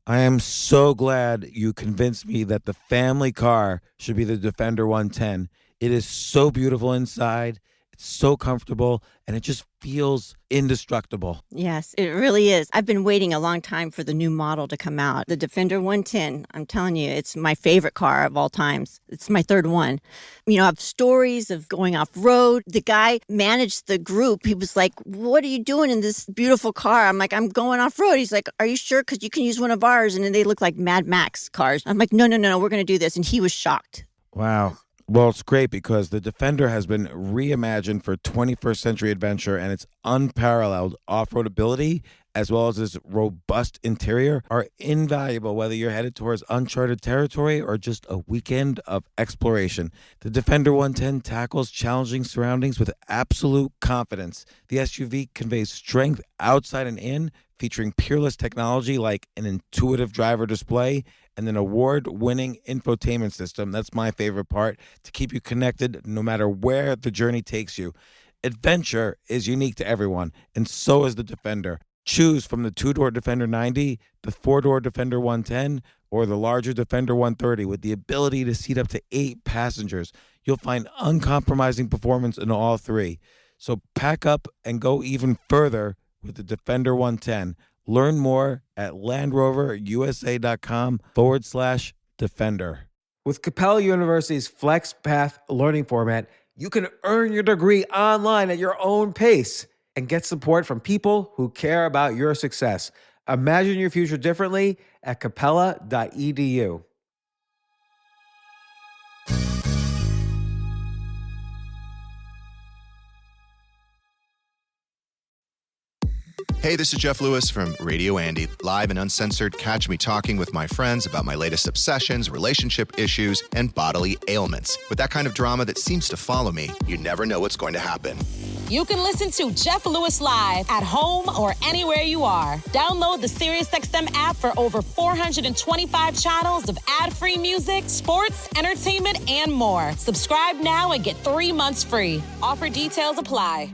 I am so glad you convinced me that the family car should be the Defender 110. It is so beautiful inside, it's so comfortable, and it just feels indestructible. Yes, it really is. I've been waiting a long time for the new model to come out. The Defender 110, I'm telling you, it's my favorite car of all times. It's my third one. You know, I have stories of going off road. The guy managed the group. He was like, "What are you doing in this beautiful car?" I'm like, "I'm going off road." He's like, "Are you sure? Because you can use one of ours." And then they look like Mad Max cars. I'm like, no, we're going to do this. And he was shocked. Wow. Well, it's great because the Defender has been reimagined for 21st century adventure, and its unparalleled off-road ability as well as its robust interior are invaluable whether you're headed towards uncharted territory or just a weekend of exploration. The Defender 110 tackles challenging surroundings with absolute confidence. The SUV conveys strength outside and in, featuring peerless technology like an intuitive driver display and an award-winning infotainment system. That's my favorite part, to keep you connected no matter where the journey takes you. Adventure is unique to everyone, and so is the Defender. Choose from the two-door Defender 90, the four-door Defender 110, or the larger Defender 130 with the ability to seat up to 8 passengers. You'll find uncompromising performance in all three. So pack up and go even further with the Defender 110. Learn more at LandRoverUSA.com/Defender. With Capella University's FlexPath learning format, you can earn your degree online at your own pace and get support from people who care about your success. Imagine your future differently at capella.edu. Hey, this is Jeff Lewis from Radio Andy, live and uncensored. Catch me talking with my friends about my latest obsessions, relationship issues, and bodily ailments. With that kind of drama that seems to follow me, you never know what's going to happen. You can listen to Jeff Lewis live at home or anywhere you are. Download the SiriusXM app for over 425 channels of ad-free music, sports, entertainment, and more. Subscribe now and get 3 months free. Offer details apply.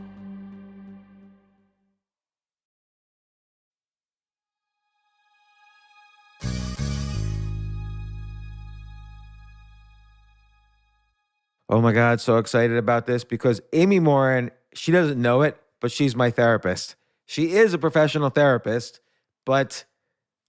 Oh my God, so excited about this because Amy Morin, she doesn't know it, but she's my therapist. She is a professional therapist, but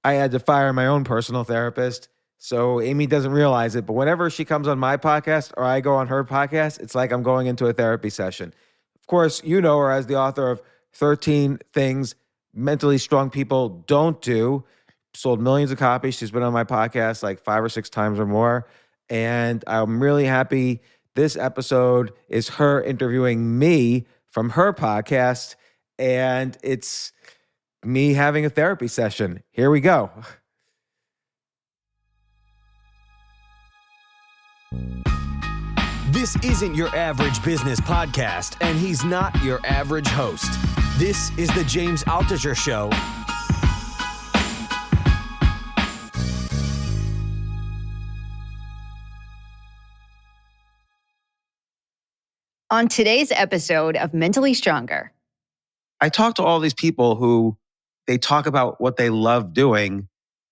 I had to fire my own personal therapist. So Amy doesn't realize it, but whenever she comes on my podcast or I go on her podcast, it's like I'm going into a therapy session. Of course, you know her as the author of 13 Things Mentally Strong People Don't Do. Sold millions of copies. She's been on my podcast like 5 or 6 times or more. And I'm really happy this episode is her interviewing me from her podcast. And it's me having a therapy session. Here we go. This isn't your average business podcast, and he's not your average host. This is the James Altucher Show. On today's episode of Mentally Stronger. I talk to all these people who they talk about what they love doing,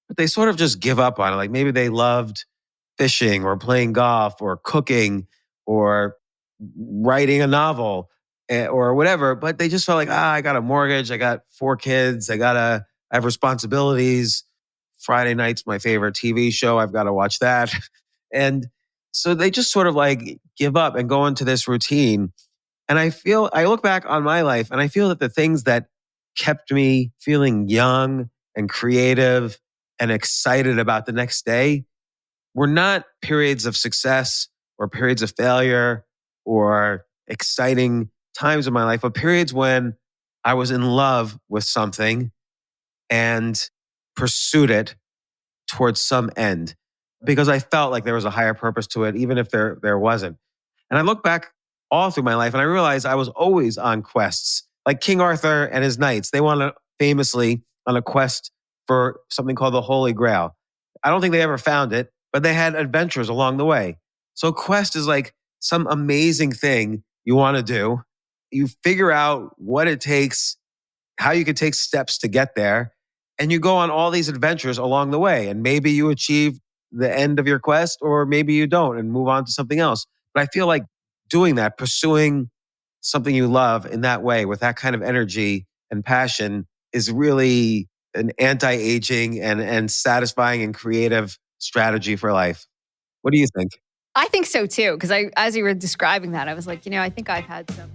but they sort of just give up on it. Like maybe they loved fishing or playing golf or cooking or writing a novel or whatever, but they just felt like, I got a mortgage, I got 4 kids, I have responsibilities. Friday night's my favorite TV show. I've got to watch that. And so they just sort of like give up and go into this routine. And I look back on my life and I feel that the things that kept me feeling young and creative and excited about the next day were not periods of success or periods of failure or exciting times in my life, but periods when I was in love with something and pursued it towards some end because I felt like there was a higher purpose to it, even if there wasn't. And I look back all through my life and I realized I was always on quests. Like King Arthur and his knights, they went famously on a quest for something called the Holy Grail. I don't think they ever found it, but they had adventures along the way. So quest is like some amazing thing you want to do. You figure out what it takes, how you can take steps to get there. And you go on all these adventures along the way. And maybe you achieve the end of your quest, or maybe you don't and move on to something else. But I feel like doing that, pursuing something you love in that way with that kind of energy and passion is really an anti-aging and satisfying and creative strategy for life. What do you think? I think so too, because as you were describing that, I was like, I think I've had some.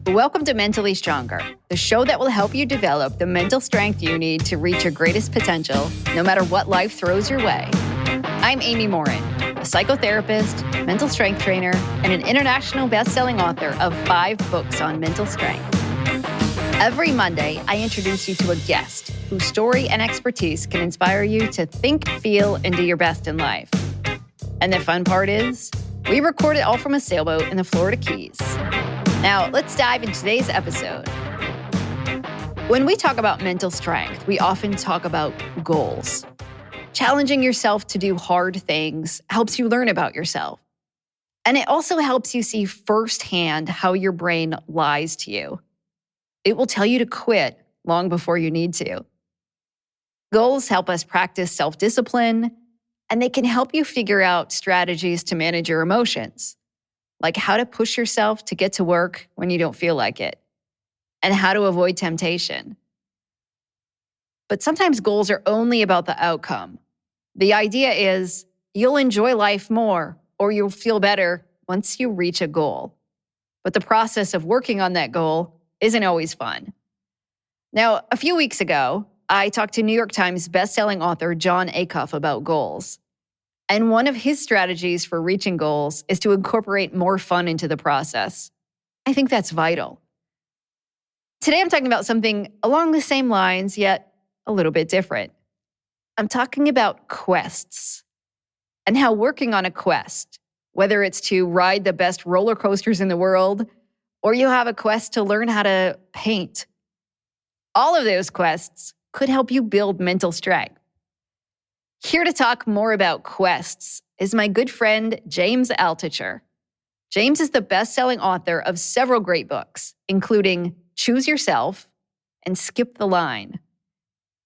Welcome to Mentally Stronger, the show that will help you develop the mental strength you need to reach your greatest potential, no matter what life throws your way. I'm Amy Morin, a psychotherapist, mental strength trainer, and an international best-selling author of 5 books on mental strength. Every Monday, I introduce you to a guest whose story and expertise can inspire you to think, feel, and do your best in life. And the fun part is, we record it all from a sailboat in the Florida Keys. Now, let's dive into today's episode. When we talk about mental strength, we often talk about goals. Challenging yourself to do hard things helps you learn about yourself. And it also helps you see firsthand how your brain lies to you. It will tell you to quit long before you need to. Goals help us practice self-discipline, and they can help you figure out strategies to manage your emotions, like how to push yourself to get to work when you don't feel like it, and how to avoid temptation. But sometimes goals are only about the outcome. The idea is you'll enjoy life more or you'll feel better once you reach a goal. But the process of working on that goal isn't always fun. Now, a few weeks ago, I talked to New York Times bestselling author Jon Acuff about goals. And one of his strategies for reaching goals is to incorporate more fun into the process. I think that's vital. Today, I'm talking about something along the same lines, yet a little bit different. I'm talking about quests and how working on a quest, whether it's to ride the best roller coasters in the world, or you have a quest to learn how to paint, all of those quests could help you build mental strength. Here to talk more about quests is my good friend, James Altucher. James is the best-selling author of several great books, including Choose Yourself and Skip the Line.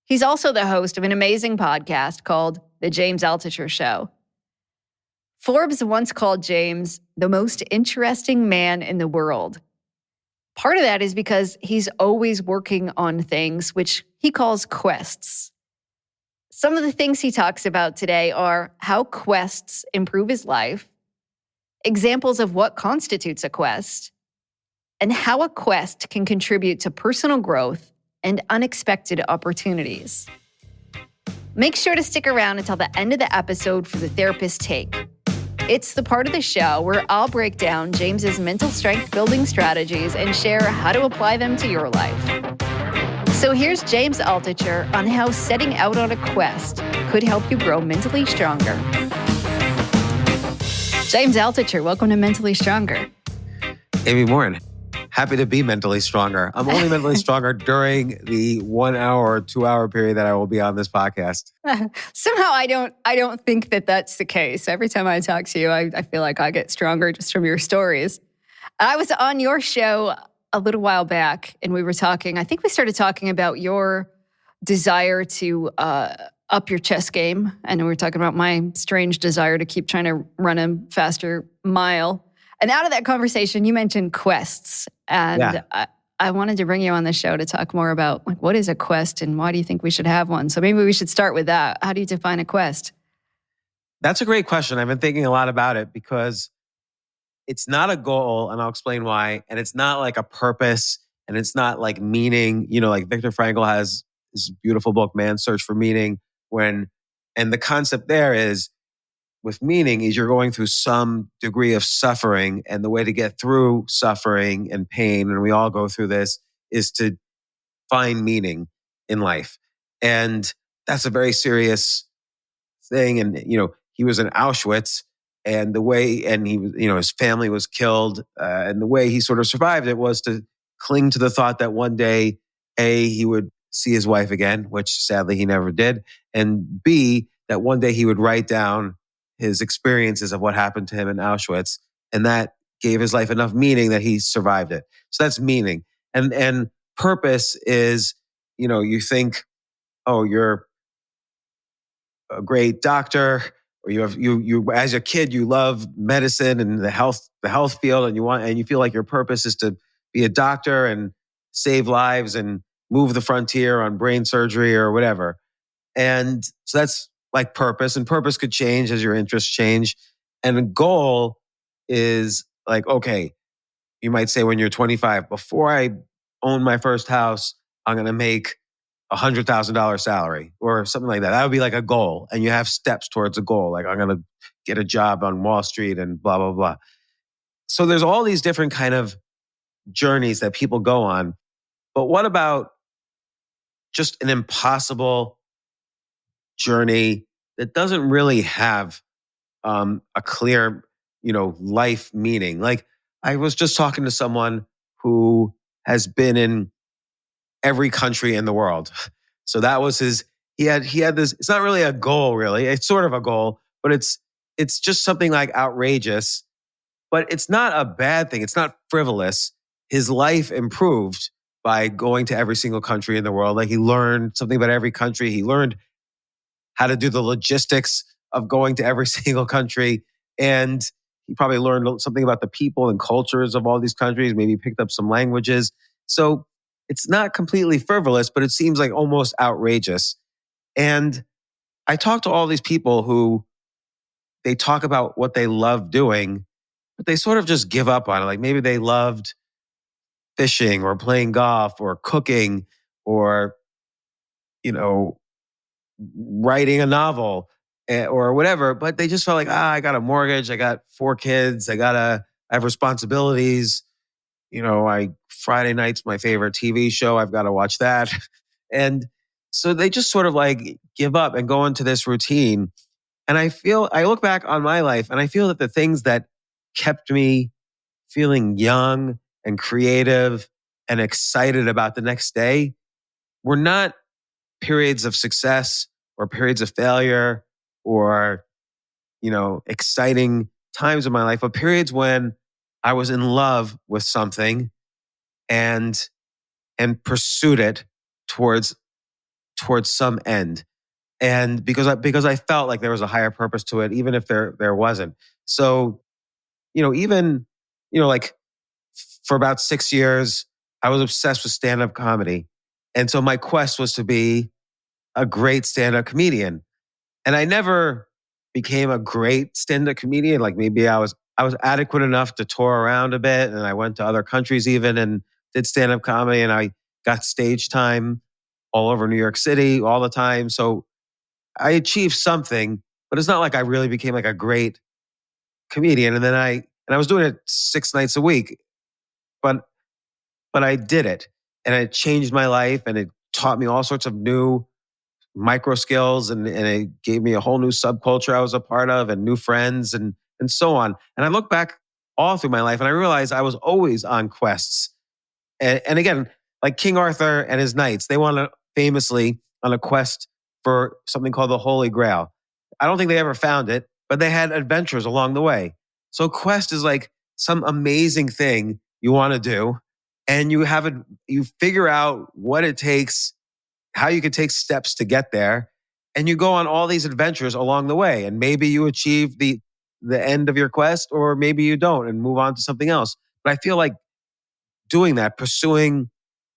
He's also the host of an amazing podcast called The James Altucher Show. Forbes once called James the most interesting man in the world. Part of that is because he's always working on things which he calls quests. Some of the things he talks about today are how quests improve his life, examples of what constitutes a quest, and how a quest can contribute to personal growth and unexpected opportunities. Make sure to stick around until the end of the episode for the Therapist Take. It's the part of the show where I'll break down James's mental strength building strategies and share how to apply them to your life. So here's James Altucher on how setting out on a quest could help you grow mentally stronger. James Altucher, welcome to Mentally Stronger. Amy Morin, happy to be mentally stronger. I'm only mentally stronger during the 1 hour or 2 hour period that I will be on this podcast. Somehow I don't think that that's the case. Every time I talk to you, I feel like I get stronger just from your stories. I was on your show a little while back and we were talking, I think we started talking about your desire to up your chess game. And we were talking about my strange desire to keep trying to run a faster mile. And out of that conversation, you mentioned quests. And I wanted to bring you on the show to talk more about like what is a quest and why do you think we should have one? So maybe we should start with that. How do you define a quest? That's a great question. I've been thinking a lot about it because it's not a goal, and I'll explain why. And it's not like a purpose, and it's not like meaning. You know, like Viktor Frankl has this beautiful book, Man's Search for Meaning, and the concept there is with meaning is you're going through some degree of suffering, and the way to get through suffering and pain, and we all go through this, is to find meaning in life. And that's a very serious thing. And, you know, he was in Auschwitz, and the way, and he was, you know, his family was killed, and the way he sort of survived it was to cling to the thought that one day, A, he would see his wife again, which sadly he never did, and B, that one day he would write down his experiences of what happened to him in Auschwitz, and that gave his life enough meaning that he survived it. So that's meaning. And purpose is, you know, you think oh, you're a great doctor, or you as a kid you love medicine and the health field, and you feel like your purpose is to be a doctor and save lives and move the frontier on brain surgery or whatever. And so that's like purpose, and purpose could change as your interests change. And a goal is like, okay, you might say when you're 25, before I own my first house, I'm going to make $100,000 salary or something like that. That would be like a goal. And you have steps towards a goal. Like I'm going to get a job on Wall Street and blah, blah, blah. So there's all these different kind of journeys that people go on. But what about just an impossible journey that doesn't really have a clear, life meaning? Like I was just talking to someone who has been in every country in the world. So that was he had this, it's not really a goal really. It's sort of a goal, but it's just something like outrageous, but it's not a bad thing. It's not frivolous. His life improved by going to every single country in the world. Like he learned something about every country. He learned how to do the logistics of going to every single country. And he probably learned something about the people and cultures of all these countries, maybe picked up some languages. So it's not completely frivolous, but it seems like almost outrageous. And I talk to all these people who they talk about what they love doing, but they sort of just give up on it. Like maybe they loved fishing or playing golf or cooking or, writing a novel or whatever, but they just felt like, I got a mortgage, I got 4 kids, I have responsibilities. Friday night's my favorite TV show. I've got to watch that. And so they just sort of like give up and go into this routine. And I look back on my life and I feel that the things that kept me feeling young and creative and excited about the next day were not periods of success or periods of failure or, exciting times in my life, but periods when I was in love with something and pursued it towards some end. And because I felt like there was a higher purpose to it, even if there wasn't. So, even, like for about 6 years, I was obsessed with stand-up comedy. And so my quest was to be a great stand-up comedian. And I never became a great stand-up comedian. Like maybe I was adequate enough to tour around a bit, and I went to other countries even and did stand-up comedy, and I got stage time all over New York City all the time. So I achieved something, but it's not like I really became like a great comedian. And then I was doing it 6 nights a week, but I did it, and it changed my life, and it taught me all sorts of new micro skills, and it gave me a whole new subculture I was a part of and new friends and so on. And I look back all through my life and I realized I was always on quests. And again, like King Arthur and his knights, they went famously on a quest for something called the Holy Grail. I don't think they ever found it, but they had adventures along the way. So quest is like some amazing thing you want to do, and you figure out what it takes, how you can take steps to get there, and you go on all these adventures along the way. And maybe you achieve the end of your quest, or maybe you don't and move on to something else. But I feel like doing that, pursuing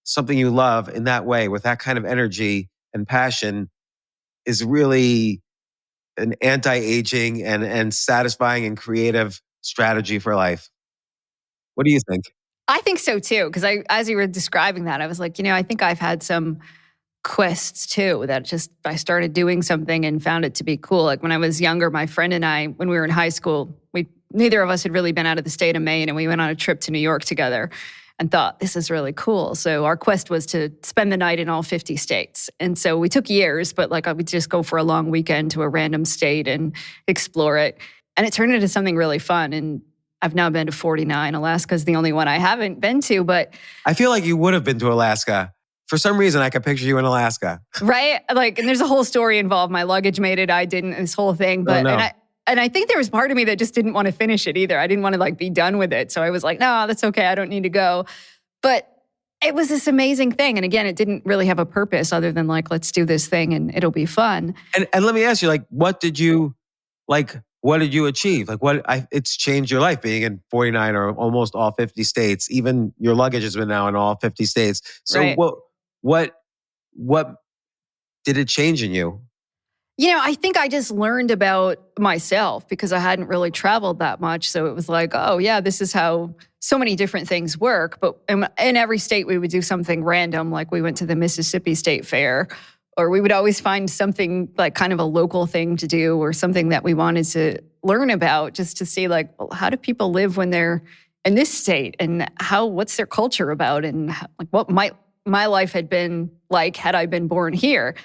something you love in that way with that kind of energy and passion is really an anti-aging and satisfying and creative strategy for life. What do you think? I think so too, because as you were describing that, I was like, I think I've had some quests too, that just I started doing something and found it to be cool. Like when I was younger, my friend and I, when we were in high school, neither of us had really been out of the state of Maine, and we went on a trip to New York together and thought, this is really cool. So our quest was to spend the night in all 50 states. And so we took years, but like I would just go for a long weekend to a random state and explore it. And it turned into something really fun. And I've now been to 49. Alaska's the only one I haven't been to, but I feel like you would have been to Alaska. For some reason, I could picture you in Alaska. Right? Like, and there's a whole story involved. My luggage made it, I didn't, this whole thing. But, no. and I think there was part of me that just didn't want to finish it either. I didn't want to like be done with it. So I was like, no, that's okay. I don't need to go. But it was this amazing thing. And again, it didn't really have a purpose other than like, let's do this thing and it'll be fun. And let me ask you, like, what did you achieve? Like it's changed your life being in 49 or almost all 50 states. Even your luggage has been now in all 50 states. So Right. what did it change in you? I think I just learned about myself because I hadn't really traveled that much. So it was like, oh, yeah, this is how so many different things work. But in every state, we would do something random. Like we went to the Mississippi State Fair, or we would always find something like kind of a local thing to do or something that we wanted to learn about just to see like, well, how do people live when they're in this state and what's their culture about and like what might my life had been like had I been born here.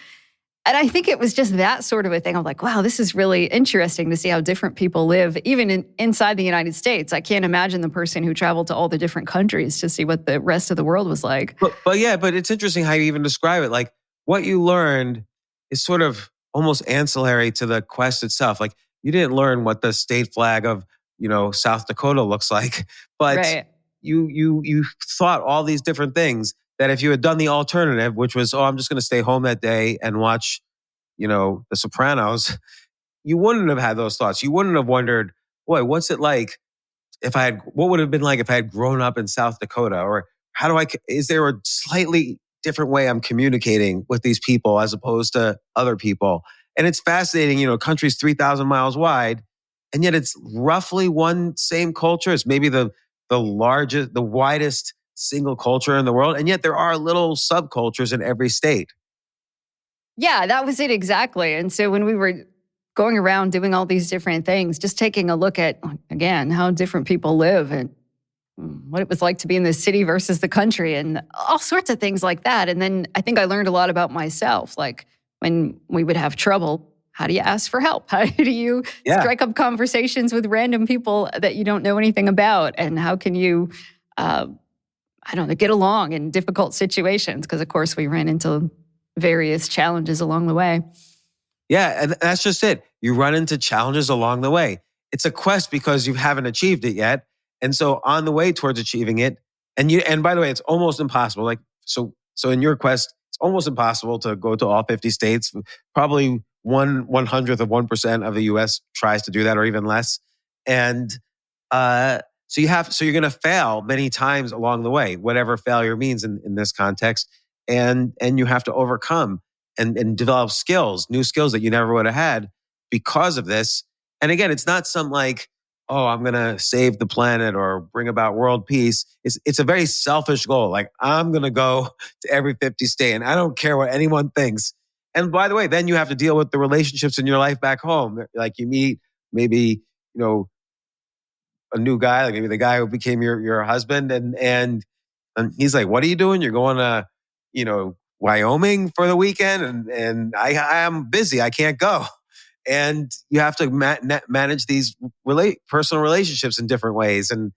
And I think it was just that sort of a thing. I'm like, wow, this is really interesting to see how different people live, even inside the United States. I can't imagine the person who traveled to all the different countries to see what the rest of the world was like. But it's interesting how you even describe it. Like what you learned is sort of almost ancillary to the quest itself. Like you didn't learn what the state flag of, South Dakota looks like, but Right. you thought all these different things that if you had done the alternative, which was, I'm just going to stay home that day and watch, The Sopranos, you wouldn't have had those thoughts. You wouldn't have wondered, boy, what's it like what would it have been like if I had grown up in South Dakota? Or is there a slightly different way I'm communicating with these people as opposed to other people? And it's fascinating, country's 3,000 miles wide, and yet it's roughly one same culture. It's maybe the widest single culture in the world. And yet there are little subcultures in every state. Yeah, that was it exactly. And so when we were going around doing all these different things, just taking a look at, again, how different people live and what it was like to be in the city versus the country and all sorts of things like that. And then I think I learned a lot about myself. Like when we would have trouble, how do you ask for help? How do you strike up conversations with random people that you don't know anything about? And how can you, get along in difficult situations? Because, of course, we ran into various challenges along the way. Yeah, and that's just it. You run into challenges along the way. It's a quest because you haven't achieved it yet. And so on the way towards achieving it, and by the way, it's almost impossible. Like so in your quest, it's almost impossible to go to all 50 states. Probably 1/100th of 1% of the US tries to do that or even less. And so you're going to fail many times along the way, whatever failure means in this context. And you have to overcome and develop new skills that you never would have had because of this. And again, it's not some like, oh, I'm going to save the planet or bring about world peace. It's a very selfish goal. Like I'm going to go to every 50 state and I don't care what anyone thinks. And by the way, then you have to deal with the relationships in your life back home. Like you meet maybe, a new guy, like maybe the guy who became your husband. And he's like, what are you doing? You're going to, Wyoming for the weekend. And I am busy. I can't go. And you have to manage these personal relationships in different ways. And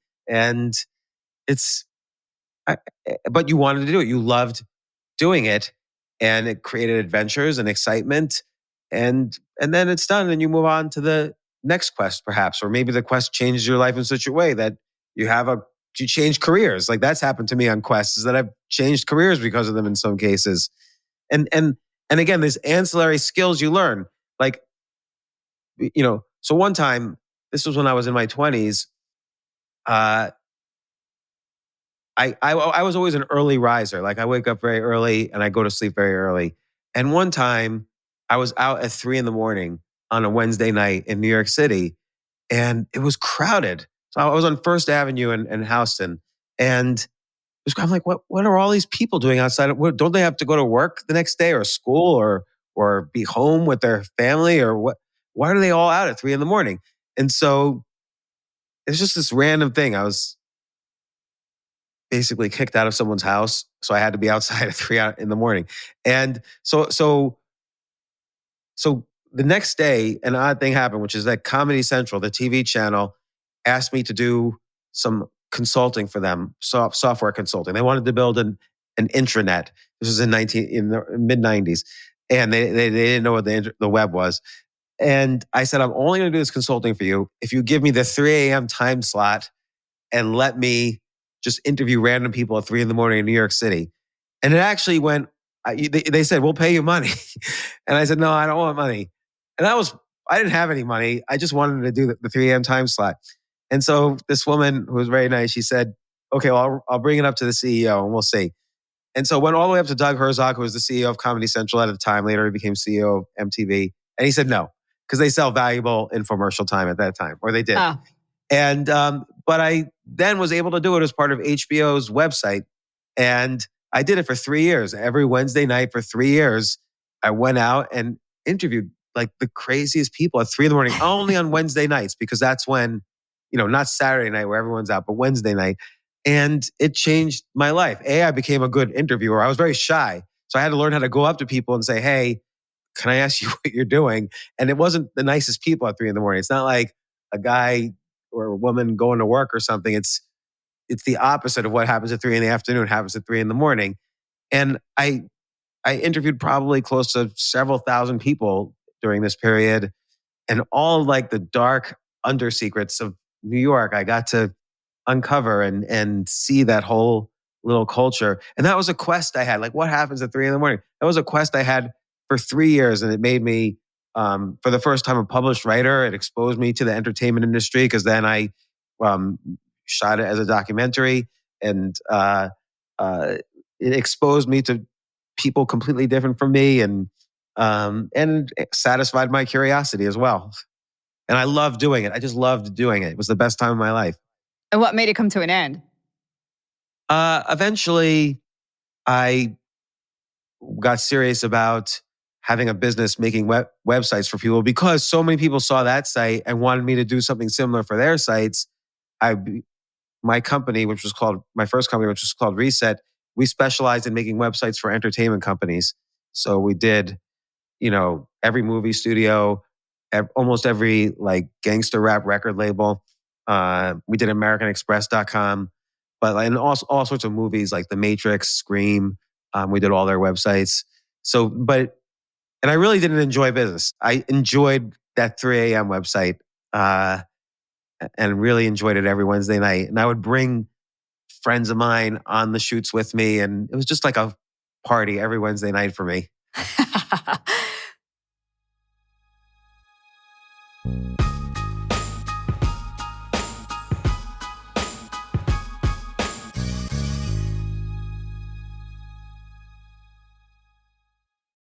but you wanted to do it. You loved doing it, and it created adventures and excitement. And then it's done, and you move on to the next quest, perhaps, or maybe the quest changes your life in such a way that you change careers. Like that's happened to me on quests, is that I've changed careers because of them in some cases. And again, there's ancillary skills you learn. Like, so one time, this was when I was in my 20s, I was always an early riser. Like I wake up very early and I go to sleep very early. And one time I was out at 3 a.m. on a Wednesday night in New York City, and it was crowded. So I was on First Avenue in Houston, and I'm like, what are all these people doing outside? Don't they have to go to work the next day or school or be home with their family or what? Why are they all out at 3 a.m? And so it's just this random thing. I was basically kicked out of someone's house, so I had to be outside at 3 a.m. And so the next day, an odd thing happened, which is that Comedy Central, the TV channel, asked me to do some consulting for them, software consulting. They wanted to build an intranet. This was in the mid 90s, and they didn't know what the web was. And I said, I'm only going to do this consulting for you if you give me the 3 a.m. time slot and let me just interview random people at 3 a.m. in New York City. And it actually went, they said, we'll pay you money. And I said, no, I don't want money. And I didn't have any money. I just wanted to do the 3 a.m. time slot. And so this woman who was very nice, she said, okay, well, I'll bring it up to the CEO and we'll see. And so went all the way up to Doug Herzog, who was the CEO of Comedy Central at the time. Later, he became CEO of MTV. And he said no, because they sell valuable infomercial time at that time, or they did. Oh. And but I then was able to do it as part of HBO's website. And I did it for 3 years. Every Wednesday night for 3 years, I went out and interviewed like the craziest people at 3 a.m, only on Wednesday nights, because that's when, not Saturday night where everyone's out, but Wednesday night. And it changed my life. I became a good interviewer. I was very shy. So I had to learn how to go up to people and say, hey, can I ask you what you're doing? And it wasn't the nicest people at 3 a.m. It's not like a guy or a woman going to work or something. It's the opposite of what happens at 3 p.m. happens at 3 a.m. And I interviewed probably close to several thousand people during this period, and all like the dark under secrets of New York, I got to uncover and see that whole little culture. And that was a quest I had. Like, what happens at 3 a.m? That was a quest I had for 3 years. And it made me, for the first time, a published writer. It exposed me to the entertainment industry, because then I shot it as a documentary. And it exposed me to people completely different from me, and it satisfied my curiosity as well. And I loved doing it. I just loved doing it. It was the best time of my life. And what made it come to an end? Eventually, I got serious about having a business making websites for people, because so many people saw that site and wanted me to do something similar for their sites. My company, my first company, which was called Reset, we specialized in making websites for entertainment companies. So we did, every movie studio, almost every like gangster rap record label. We did AmericanExpress.com, and all sorts of movies like The Matrix, Scream. We did all their websites. And I really didn't enjoy business. I enjoyed that 3 a.m. website, and really enjoyed it every Wednesday night. And I would bring friends of mine on the shoots with me, and it was just like a party every Wednesday night for me.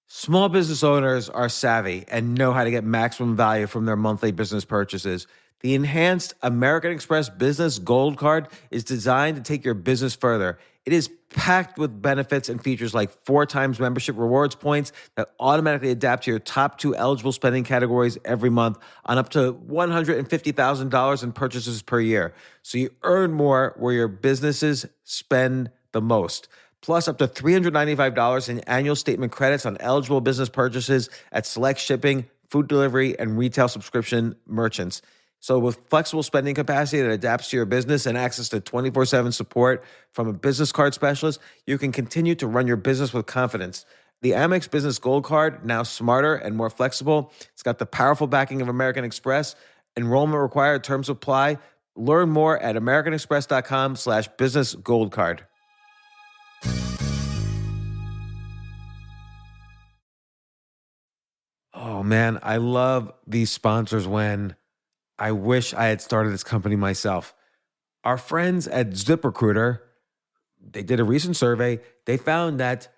Small business owners are savvy and know how to get maximum value from their monthly business purchases. The enhanced American Express Business Gold Card is designed to take your business further. It is packed with benefits and features like 4 times membership rewards points that automatically adapt to your top 2 eligible spending categories every month on up to $150,000 in purchases per year. So you earn more where your businesses spend the most. Plus up to $395 in annual statement credits on eligible business purchases at select shipping, food delivery, and retail subscription merchants. So with flexible spending capacity that adapts to your business and access to 24/7 support from a business card specialist, you can continue to run your business with confidence. The Amex Business Gold Card, now smarter and more flexible. It's got the powerful backing of American Express. Enrollment required, terms apply. Learn more at americanexpress.com/businessgoldcard. Oh man, I love these sponsors when I wish I had started this company myself. Our friends at ZipRecruiter, they did a recent survey. They found that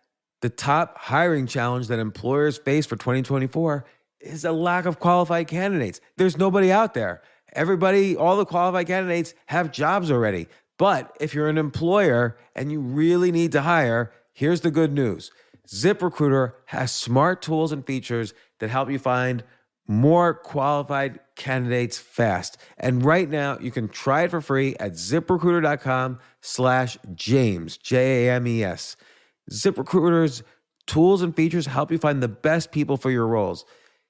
the top hiring challenge that employers face for 2024 is a lack of qualified candidates. There's nobody out there. All the qualified candidates have jobs already. But if you're an employer and you really need to hire, here's the good news. ZipRecruiter has smart tools and features that help you find more qualified candidates fast. And right now, you can try it for free at ZipRecruiter.com/James, James. ZipRecruiter's tools and features help you find the best people for your roles.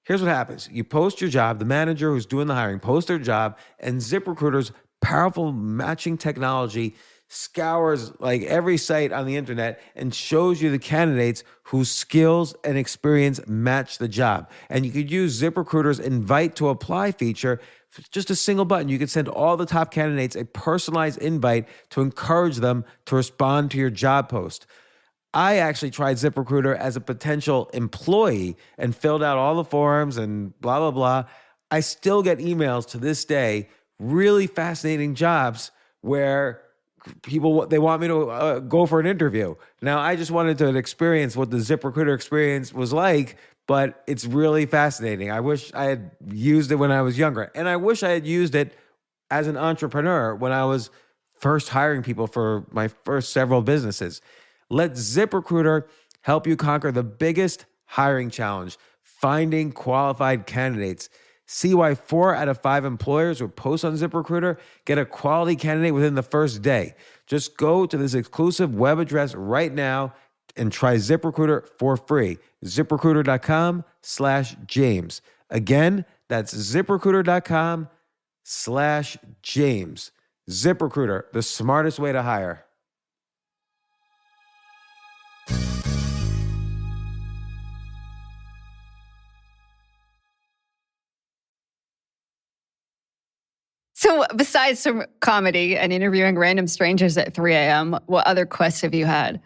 Here's what happens. You post your job, the manager who's doing the hiring posts their job, and ZipRecruiter's powerful matching technology scours like every site on the internet and shows you the candidates whose skills and experience match the job. And you could use ZipRecruiter's invite to apply feature just a single button, you can send all the top candidates a personalized invite to encourage them to respond to your job post. I actually tried ZipRecruiter as a potential employee and filled out all the forms and blah, blah, blah. I still get emails to this day, really fascinating jobs where people, they want me to go for an interview. Now, I just wanted to experience what the ZipRecruiter experience was like, but it's really fascinating. I wish I had used it when I was younger. And I wish I had used it as an entrepreneur when I was first hiring people for my first several businesses. Let ZipRecruiter help you conquer the biggest hiring challenge, finding qualified candidates. See why 4 out of 5 employers who post on ZipRecruiter get a quality candidate within the first day. Just go to this exclusive web address right now and try ZipRecruiter for free. ZipRecruiter.com/James. Again, that's ZipRecruiter.com/James. ZipRecruiter, the smartest way to hire. So besides some comedy and interviewing random strangers at 3 a.m., what other quests have you had?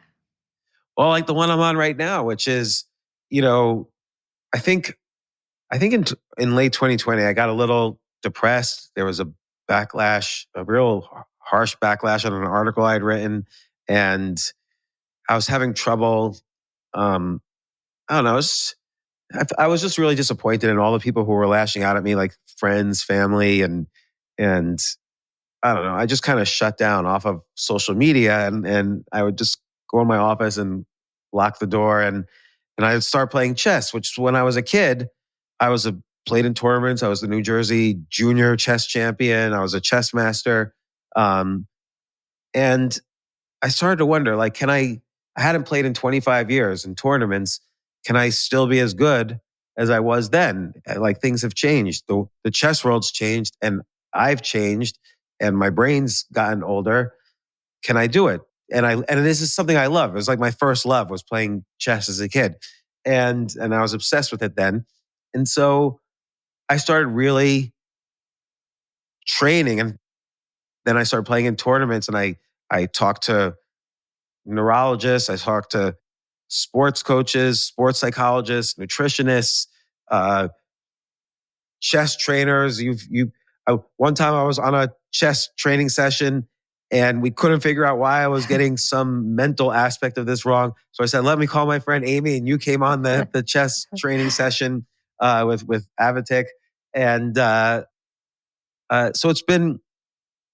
Well, like the one I'm on right now, which is, I think in late 2020, I got a little depressed. There was a backlash, a real harsh backlash on an article I'd written, and I was having trouble. I don't know. I was just really disappointed in all the people who were lashing out at me, like friends, family, and I don't know. I just kind of shut down off of social media, and I would just go in my office and lock the door, and I would start playing chess. Which, when I was a kid, played in tournaments. I was the New Jersey junior chess champion. I was a chess master, and I started to wonder, like, I hadn't played in 25 years in tournaments. Can I still be as good as I was then? Like, things have changed. The chess world's changed, and I've changed, and my brain's gotten older. Can I do it? And this is something I love. It was like my first love was playing chess as a kid. And I was obsessed with it then. And so I started really training, and then I started playing in tournaments, and I talked to neurologists, I talked to sports coaches, sports psychologists, nutritionists, chess trainers. One time I was on a chess training session, and we couldn't figure out why I was getting some mental aspect of this wrong. So I said, let me call my friend Amy, and you came on the chess training session with Avatic. And so it's been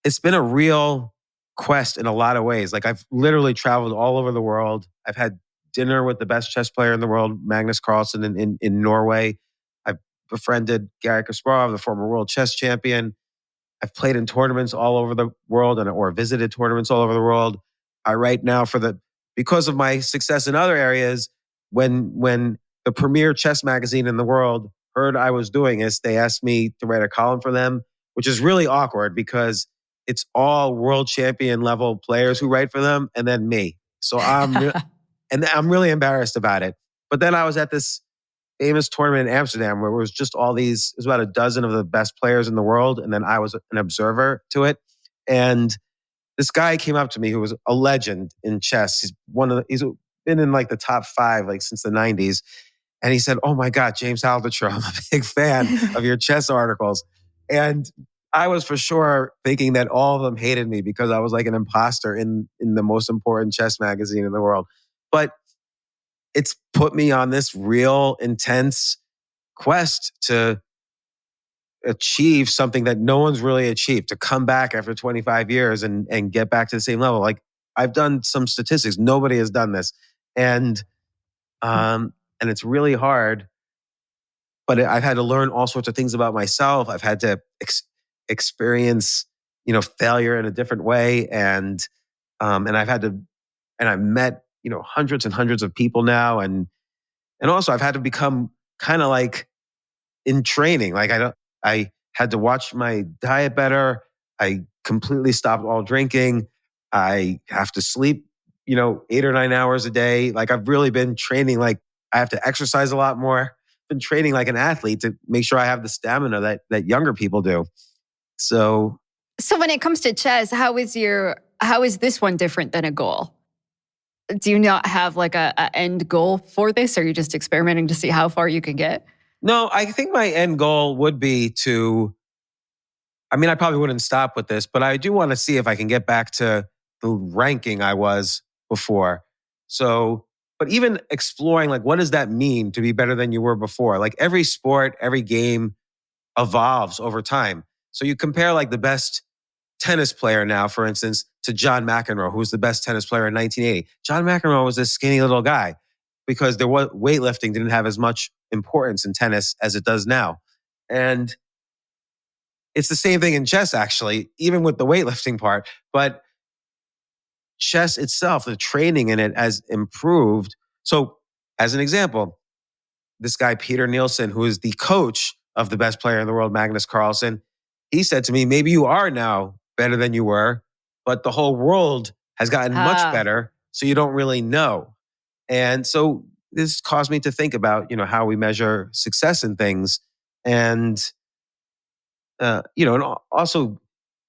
a real quest in a lot of ways. Like, I've literally traveled all over the world. I've had dinner with the best chess player in the world, Magnus Carlsen, in Norway. I've befriended Garry Kasparov, the former world chess champion. I've played in tournaments all over the world or visited tournaments all over the world. I write now because of my success in other areas, when the premier chess magazine in the world heard I was doing this, they asked me to write a column for them, which is really awkward because it's all world champion level players who write for them, and then me. So I'm really embarrassed about it. But then I was at this famous tournament in Amsterdam where it was just it was about a dozen of the best players in the world. And then I was an observer to it. And this guy came up to me who was a legend in chess. He's been in like the top 5, like since the 90s. And he said, "Oh my God, James Altucher, I'm a big fan of your chess articles." And I was for sure thinking that all of them hated me because I was like an imposter in the most important chess magazine in the world. But it's put me on this real intense quest to achieve something that no one's really achieved, to come back after 25 years and get back to the same level. Like, I've done some statistics. Nobody has done this. And it's really hard, but I've had to learn all sorts of things about myself. I've had to experience, failure in a different way. And I've met, hundreds and hundreds of people now. And also I've had to become kind of like in training. Like, I had to watch my diet better. I completely stopped all drinking. I have to sleep, 8 or 9 hours a day. Like, I've really been training. Like, I have to exercise a lot more. been training like an athlete to make sure I have the stamina that younger people do. So when it comes to chess, how is this one different than a goal? Do you not have like a end goal for this? Or are you just experimenting to see how far you can get? no, I think my end goal would be I probably wouldn't stop with this, but I do want to see if I can get back to the ranking I was before. So, but even exploring, like, what does that mean to be better than you were before? Like every sport, every game evolves over time. So you compare like the best tennis player now, for instance, to John McEnroe, who was the best tennis player in 1980. John McEnroe was this skinny little guy because weightlifting didn't have as much importance in tennis as it does now. And it's the same thing in chess, actually, even with the weightlifting part. But chess itself, the training in it has improved. So, as an example, this guy, Peter Nielsen, who is the coach of the best player in the world, Magnus Carlsen, he said to me, maybe you are now better than you were, but the whole world has gotten much better, so you don't really know. And so this caused me to think about, how we measure success in things. And, and also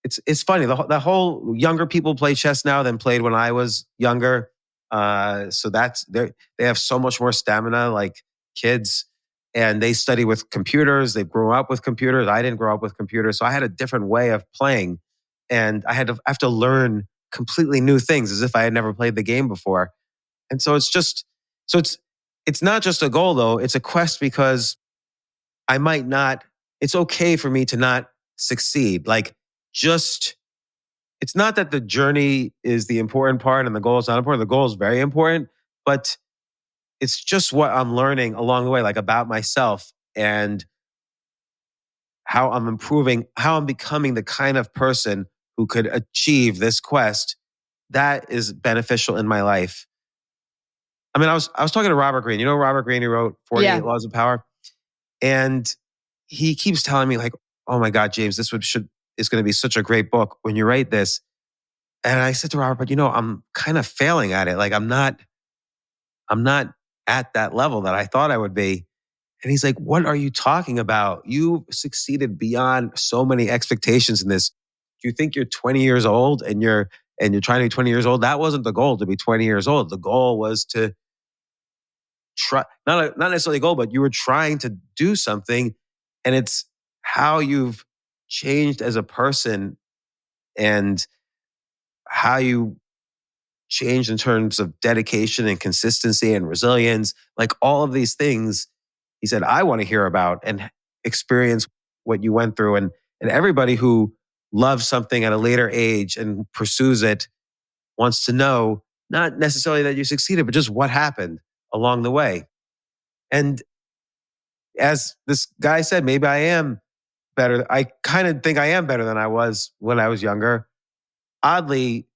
it's funny, the whole younger people play chess now than played when I was younger. So they have so much more stamina, like kids, and they study with computers. They grew up with computers. I didn't grow up with computers, so I had a different way of playing, and I have to learn completely new things as if I had never played the game before. And so it's not just a goal though; it's a quest because I might not. It's okay for me to not succeed. Like it's not that the journey is the important part and the goal is not important. The goal is very important, but it's just what I'm learning along the way, like about myself and how I'm improving, how I'm becoming the kind of person who could achieve this quest. That is beneficial in my life. I was talking to Robert Greene. You know Robert Greene, who wrote 48 Laws of Power? And he keeps telling me like, oh my God, James, this is going to be such a great book when you write this. And I said to Robert, but I'm kind of failing at it. Like I'm not at that level that I thought I would be. And he's like, what are you talking about? You succeeded beyond so many expectations in this. Do you think you're 20 years old and you're trying to be 20 years old? That wasn't the goal, to be 20 years old. The goal was to try, not necessarily a goal, but you were trying to do something. And it's how you've changed as a person and how you changed in terms of dedication and consistency and resilience, like all of these things. He said, I want to hear about and experience what you went through. And everybody who loves something at a later age and pursues it wants to know, not necessarily that you succeeded, but just what happened along the way. And as this guy said, maybe I am better. I kind of think I am better than I was when I was younger. Oddly,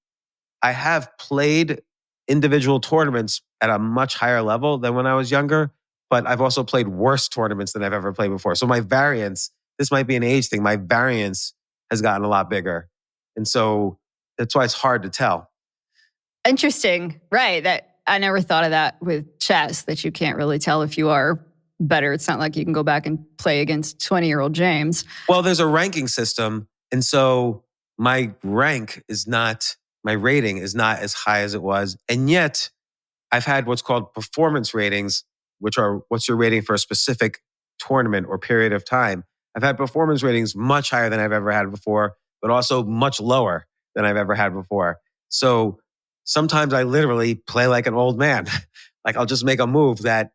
I have played individual tournaments at a much higher level than when I was younger, but I've also played worse tournaments than I've ever played before. So my variance, this might be an age thing, my variance has gotten a lot bigger. And so that's why it's hard to tell. Interesting. Right. That I never thought of that with chess, that you can't really tell if you are better. It's not like you can go back and play against 20-year-old James. Well, there's a ranking system. And so my rating is not as high as it was. And yet I've had what's called performance ratings, which are what's your rating for a specific tournament or period of time. I've had performance ratings much higher than I've ever had before, but also much lower than I've ever had before. So sometimes I literally play like an old man. Like I'll just make a move that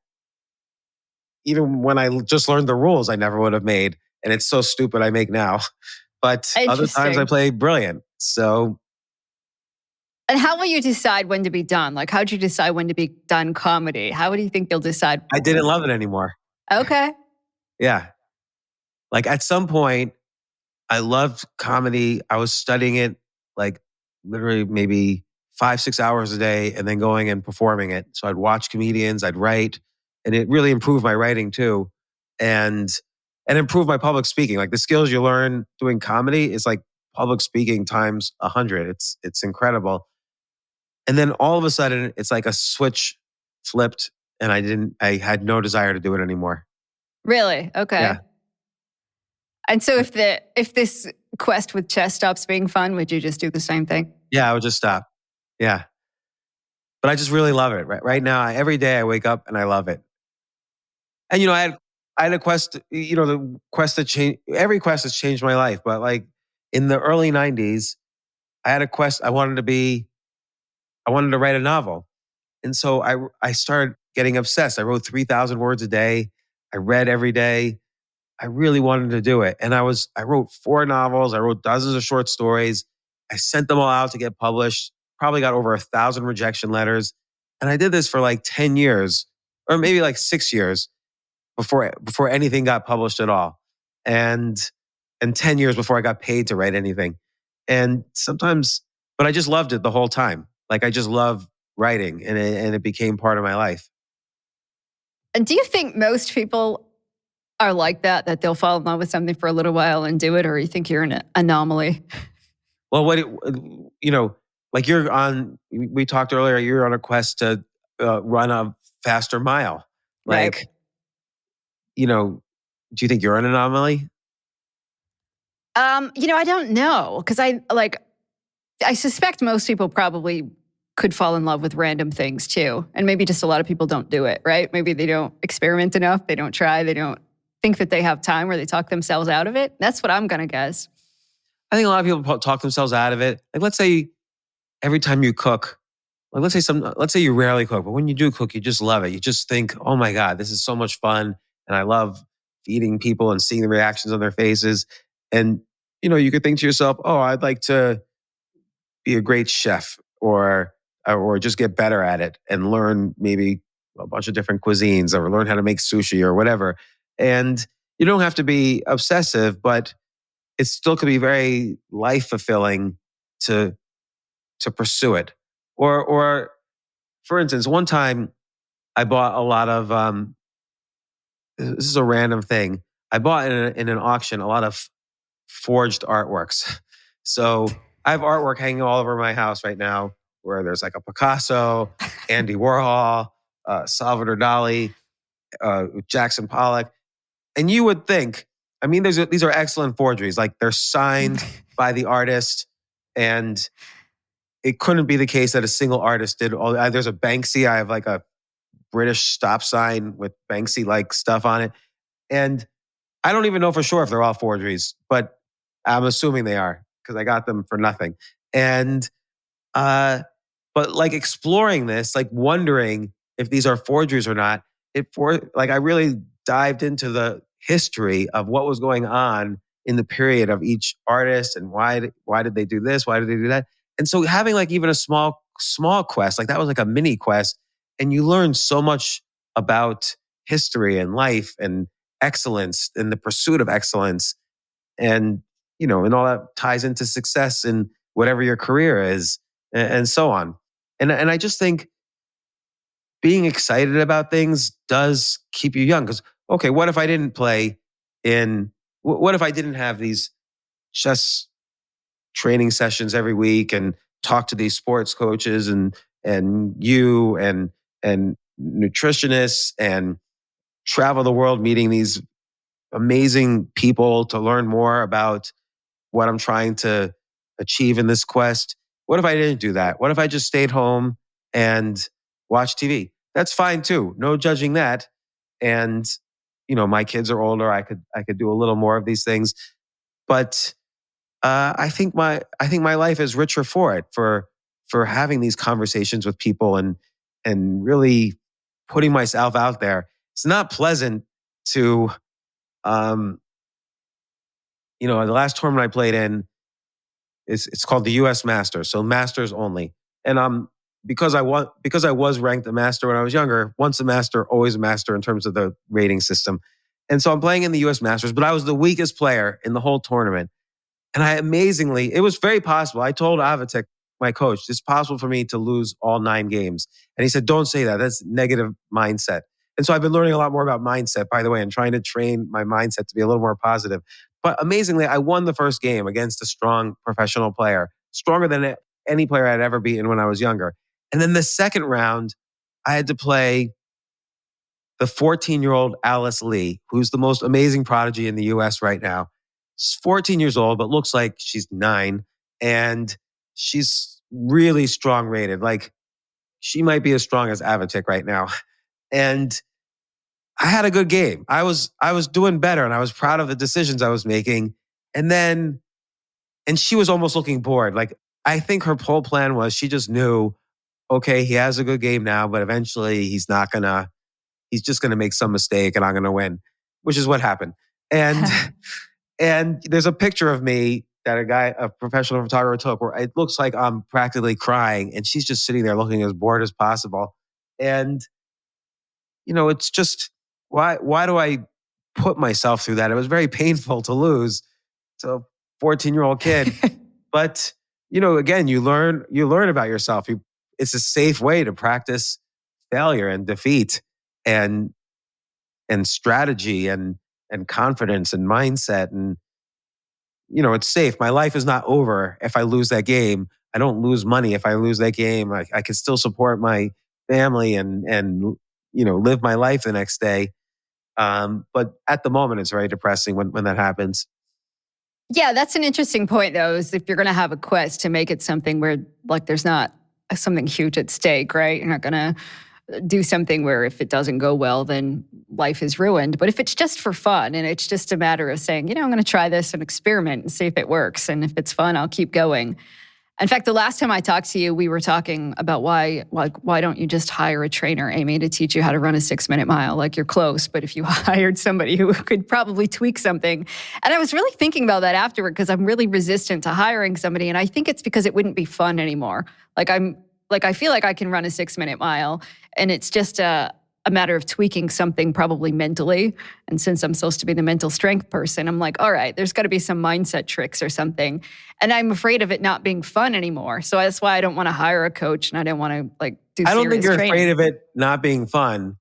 even when I just learned the rules, I never would have made. And it's so stupid I make now. But other times I play brilliant. So. And how will you decide when to be done? Like, how'd you decide when to be done comedy? How do you think you'll decide? I didn't love it anymore. Okay. Yeah. Like at some point, I loved comedy. I was studying it like literally maybe 5-6 hours a day and then going and performing it. So I'd watch comedians, I'd write, and it really improved my writing too. And improved my public speaking. Like the skills you learn doing comedy is like public speaking times 100. It's incredible. And then all of a sudden, it's like a switch flipped and I had no desire to do it anymore. Really? Okay. Yeah. And so if this quest with chess stops being fun, would you just do the same thing? Yeah, I would just stop. Yeah. But I just really love it. Right now, every day I wake up and I love it. And I had a quest, the quest that changed, every quest has changed my life. But like in the early 90s, I had a quest. I wanted to write a novel. And so I started getting obsessed. I wrote 3,000 words a day. I read every day. I really wanted to do it. And I wrote 4 novels. I wrote dozens of short stories. I sent them all out to get published. Probably got over 1,000 rejection letters. And I did this for like 10 years or maybe like 6 years before anything got published at all. And 10 years before I got paid to write anything. And but I just loved it the whole time. Like I just love writing and it became part of my life. And do you think most people are like that they'll fall in love with something for a little while and do it, or you think you're an anomaly? Well, like we talked earlier, you're on a quest to run a faster mile. Like, Right. Do you think you're an anomaly? I don't know, because I suspect most people probably could fall in love with random things too. And maybe just a lot of people don't do it, right? Maybe they don't experiment enough. They don't try. They don't think that they have time, or they talk themselves out of it. That's what I'm going to guess. I think a lot of people talk themselves out of it. Like, let's say every time you cook, like let's say you rarely cook, but when you do cook, you just love it. You just think, oh my God, this is so much fun. And I love feeding people and seeing the reactions on their faces. And, you could think to yourself, oh, I'd like to be a great chef or just get better at it and learn maybe a bunch of different cuisines or learn how to make sushi or whatever. And you don't have to be obsessive, but it still could be very life fulfilling to pursue it. Or for instance, one time I bought a lot of this is a random thing. I bought in an auction a lot of forged artworks. So I have artwork hanging all over my house right now, where there's like a Picasso, Andy Warhol, Salvador Dali, Jackson Pollock. And you would think, I mean, these are excellent forgeries. Like they're signed by the artist, and it couldn't be the case that a single artist did all. There's a Banksy. I have like a British stop sign with Banksy-like stuff on it. And I don't even know for sure if they're all forgeries, but I'm assuming they are because I got them for nothing. And but like exploring this, like wondering if these are forgeries or not, I really dived into the history of what was going on in the period of each artist and why did they do this? Why did they do that? And so having like even a small quest, like that was like a mini quest, and you learn so much about history and life and excellence and the pursuit of excellence. And, and all that ties into success in whatever your career is and so on. And I just think being excited about things does keep you young. Because, okay, what if I didn't what if I didn't have these chess training sessions every week and talk to these sports coaches and you and nutritionists and travel the world meeting these amazing people to learn more about what I'm trying to achieve in this quest? What if I didn't do that? What if I just stayed home and watched TV? That's fine too. No judging that. And my kids are older. I could do a little more of these things, but I think my life is richer for it, for having these conversations with people and really putting myself out there. It's not pleasant to, the last tournament I played in it's called the U.S. Masters, so Masters only. And because I was ranked a master when I was younger, once a master, always a master in terms of the rating system. And so I'm playing in the U.S. Masters, but I was the weakest player in the whole tournament. And it was very possible. I told Avatek, my coach, it's possible for me to lose all 9 games. And he said, don't say that. That's negative mindset. And so I've been learning a lot more about mindset, by the way, and trying to train my mindset to be a little more positive. But amazingly, I won the first game against a strong professional player, stronger than any player I'd ever beaten when I was younger. And then the second round, I had to play the 14-year-old Alice Lee, who's the most amazing prodigy in the US right now. She's 14 years old, but looks like she's 9. And she's really strong rated. Like, she might be as strong as Avatic right now. And I had a good game. I was doing better, and I was proud of the decisions I was making. And she was almost looking bored. Like, I think her whole plan was she just knew, okay, he has a good game now, but eventually he's just gonna make some mistake and I'm gonna win, which is what happened. And and there's a picture of me that a professional photographer took where it looks like I'm practically crying, and she's just sitting there looking as bored as possible. And it's just, why do I put myself through that? It was very painful to lose to a 14-year-old kid. But, again, you learn about yourself. It's a safe way to practice failure and defeat and strategy and confidence and mindset. And, it's safe. My life is not over if I lose that game. I don't lose money if I lose that game. I can still support my family and live my life the next day. But at the moment, it's very depressing when that happens. Yeah, that's an interesting point, though, is if you're going to have a quest, to make it something where, like, there's not something huge at stake, right? You're not going to do something where if it doesn't go well, then life is ruined. But if it's just for fun and it's just a matter of saying, I'm going to try this and experiment and see if it works. And if it's fun, I'll keep going. In fact, the last time I talked to you, we were talking about why don't you just hire a trainer, Amy, to teach you how to run a 6-minute mile? Like, you're close, but if you hired somebody who could probably tweak something. And I was really thinking about that afterward, because I'm really resistant to hiring somebody. And I think it's because it wouldn't be fun anymore. I feel like I can run a 6-minute mile, and it's just a matter of tweaking something probably mentally. And since I'm supposed to be the mental strength person, I'm like, all right, there's got to be some mindset tricks or something. And I'm afraid of it not being fun anymore. So that's why I don't want to hire a coach, and I don't want to do serious I don't think you're training. afraid of it not being fun,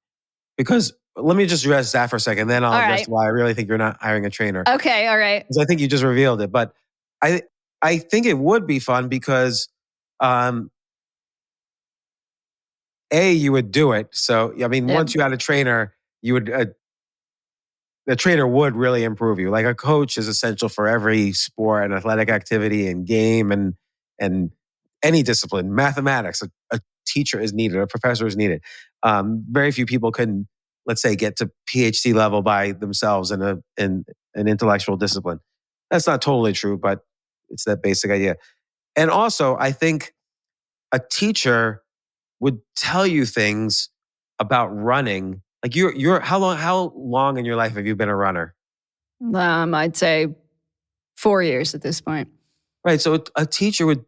because let me just address that for a second. Then I'll address why I really think you're not hiring a trainer. Okay, all right. Because I think you just revealed it. But I think it would be fun because you would do it. So, once you had a trainer, you would, the trainer would really improve you. Like, a coach is essential for every sport and athletic activity and game and any discipline. Mathematics, a teacher is needed, a professor is needed. Very few people can, let's say, get to PhD level by themselves in an intellectual discipline. That's not totally true, but it's that basic idea. And also, I think a teacher would tell you things about running. Like, how long in your life have you been a runner? I'd say 4 years at this point. Right. So a teacher would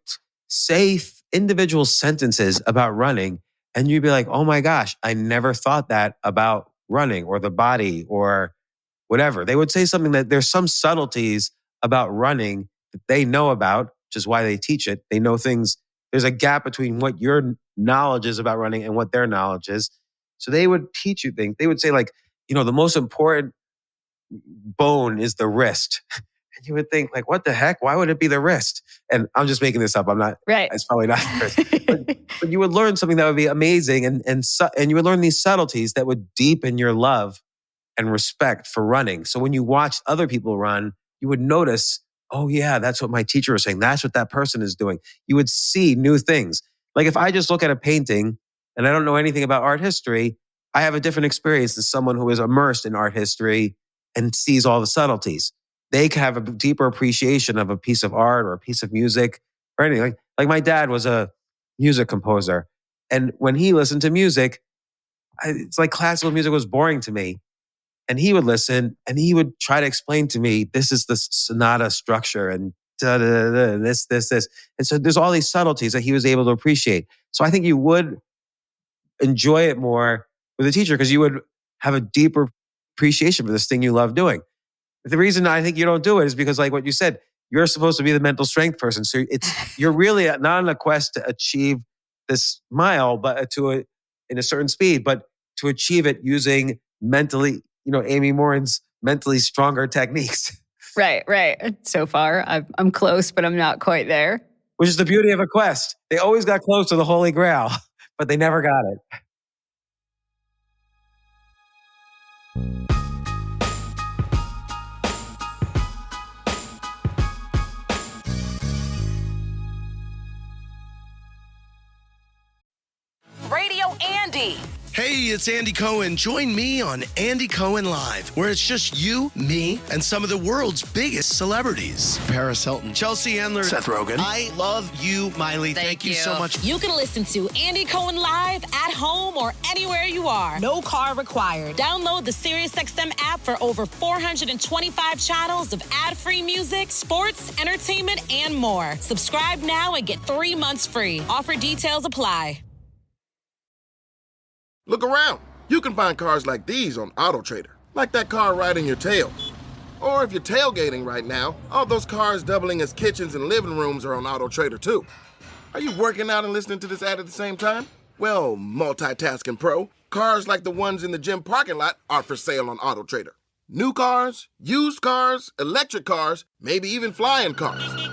say individual sentences about running, and you'd be like, oh my gosh, I never thought that about running or the body or whatever. They would say something that there's some subtleties about running that they know about, which is why they teach it. They know things. There's a gap between what your knowledge is about running and what their knowledge is. So they would teach you things. They would say, like, the most important bone is the wrist. And you would think, like, what the heck? Why would it be the wrist? And I'm just making this up. I'm not, right. It's probably not the wrist. But you would learn something that would be amazing. And you would learn these subtleties that would deepen your love and respect for running. So when you watched other people run, you would notice, oh yeah, that's what my teacher was saying. That's what that person is doing. You would see new things. Like, if I just look at a painting and I don't know anything about art history, I have a different experience than someone who is immersed in art history and sees all the subtleties. They can have a deeper appreciation of a piece of art or a piece of music or anything. Like my dad was a music composer. And when he listened to music, it's like classical music was boring to me. And he would listen and he would try to explain to me, this is the sonata structure and this. And so there's all these subtleties that he was able to appreciate. So I think you would enjoy it more with a teacher because you would have a deeper appreciation for this thing you love doing. But the reason I think you don't do it is because, like what you said, you're supposed to be the mental strength person. So you're really not on a quest to achieve this mile, but in a certain speed, but to achieve it using mentally, Amy Morin's mentally stronger techniques. Right. So far, I'm close, but I'm not quite there. Which is the beauty of a quest. They always got close to the Holy Grail, but they never got it. Andy. Hey, it's Andy Cohen. Join me on Andy Cohen Live, where it's just you, me, and some of the world's biggest celebrities. Paris Hilton, Chelsea Handler, Seth Rogen. I love you, Miley. Thank you so much. You can listen to Andy Cohen Live at home or anywhere you are. No car required. Download the SiriusXM app for over 425 channels of ad-free music, sports, entertainment, and more. Subscribe now and get 3 months free. Offer details apply. Look around. You can find cars like these on AutoTrader, like that car riding your tail. Or if you're tailgating right now, all those cars doubling as kitchens and living rooms are on AutoTrader too. Are you working out and listening to this ad at the same time? Well, multitasking pro, cars like the ones in the gym parking lot are for sale on AutoTrader. New cars, used cars, electric cars, maybe even flying cars.